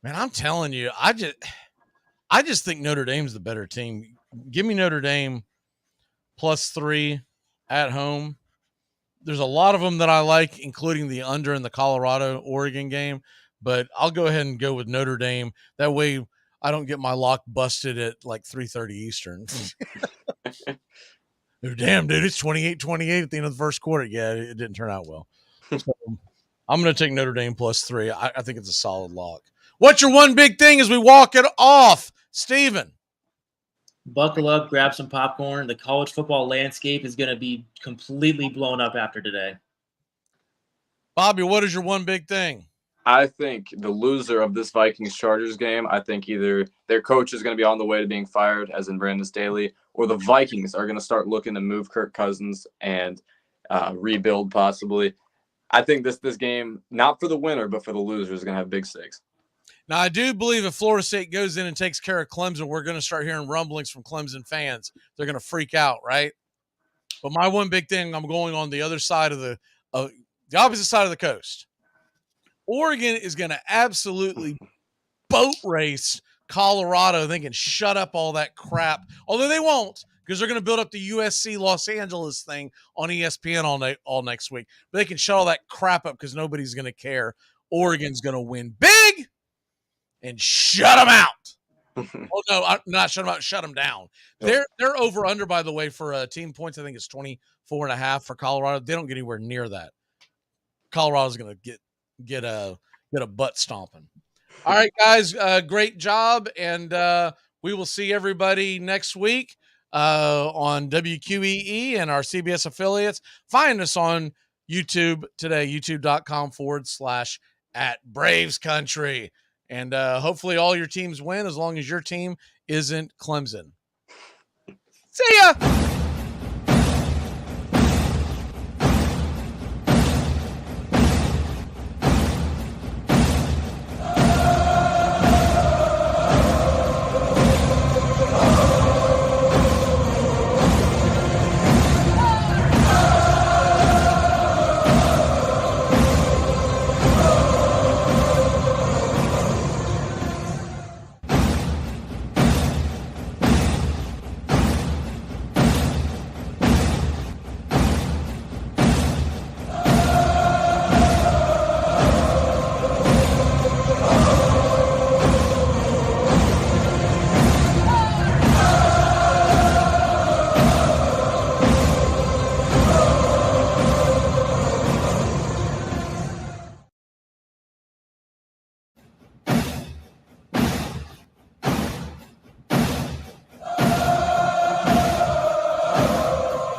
man, I'm telling you, I just think Notre Dame's the better team. Give me Notre Dame plus 3 at home. There's a lot of them that I like, including the under in the Colorado-Oregon game, but I'll go ahead and go with Notre Dame. That way I don't get my lock busted at like 3:30 Eastern. Damn, dude, it's 28-28 at the end of the first quarter. Yeah, it didn't turn out well. So I'm going to take Notre Dame plus 3. I think it's a solid lock. What's your one big thing as we walk it off, Steven? Buckle up, grab some popcorn. The college football landscape is going to be completely blown up after today. Bobby, what is your one big thing? I think the loser of this Vikings-Chargers game, I think either their coach is going to be on the way to being fired, as in Brandon Staley, or the Vikings are going to start looking to move Kirk Cousins and rebuild possibly. I think this game, not for the winner, but for the loser, is going to have big stakes. Now, I do believe if Florida State goes in and takes care of Clemson, we're going to start hearing rumblings from Clemson fans. They're going to freak out, right? But my one big thing, I'm going on the other side of the opposite side of the coast. Oregon is going to absolutely boat race Colorado. They can shut up all that crap, although they won't, because they're going to build up the USC Los Angeles thing on ESPN all next week. But they can shut all that crap up because nobody's going to care. Oregon's going to win big and shut them out. Oh, no, not shut them out, shut them down. They're over under, by the way, for team points. I think it's 24.5 for Colorado. They don't get anywhere near that. Colorado's going to get a butt stomping. All right, guys, great job, and we will see everybody next week on WQEE and our CBS affiliates. Find us on YouTube today, youtube.com/@BravesCountry. And hopefully all your teams win as long as your team isn't Clemson. See ya!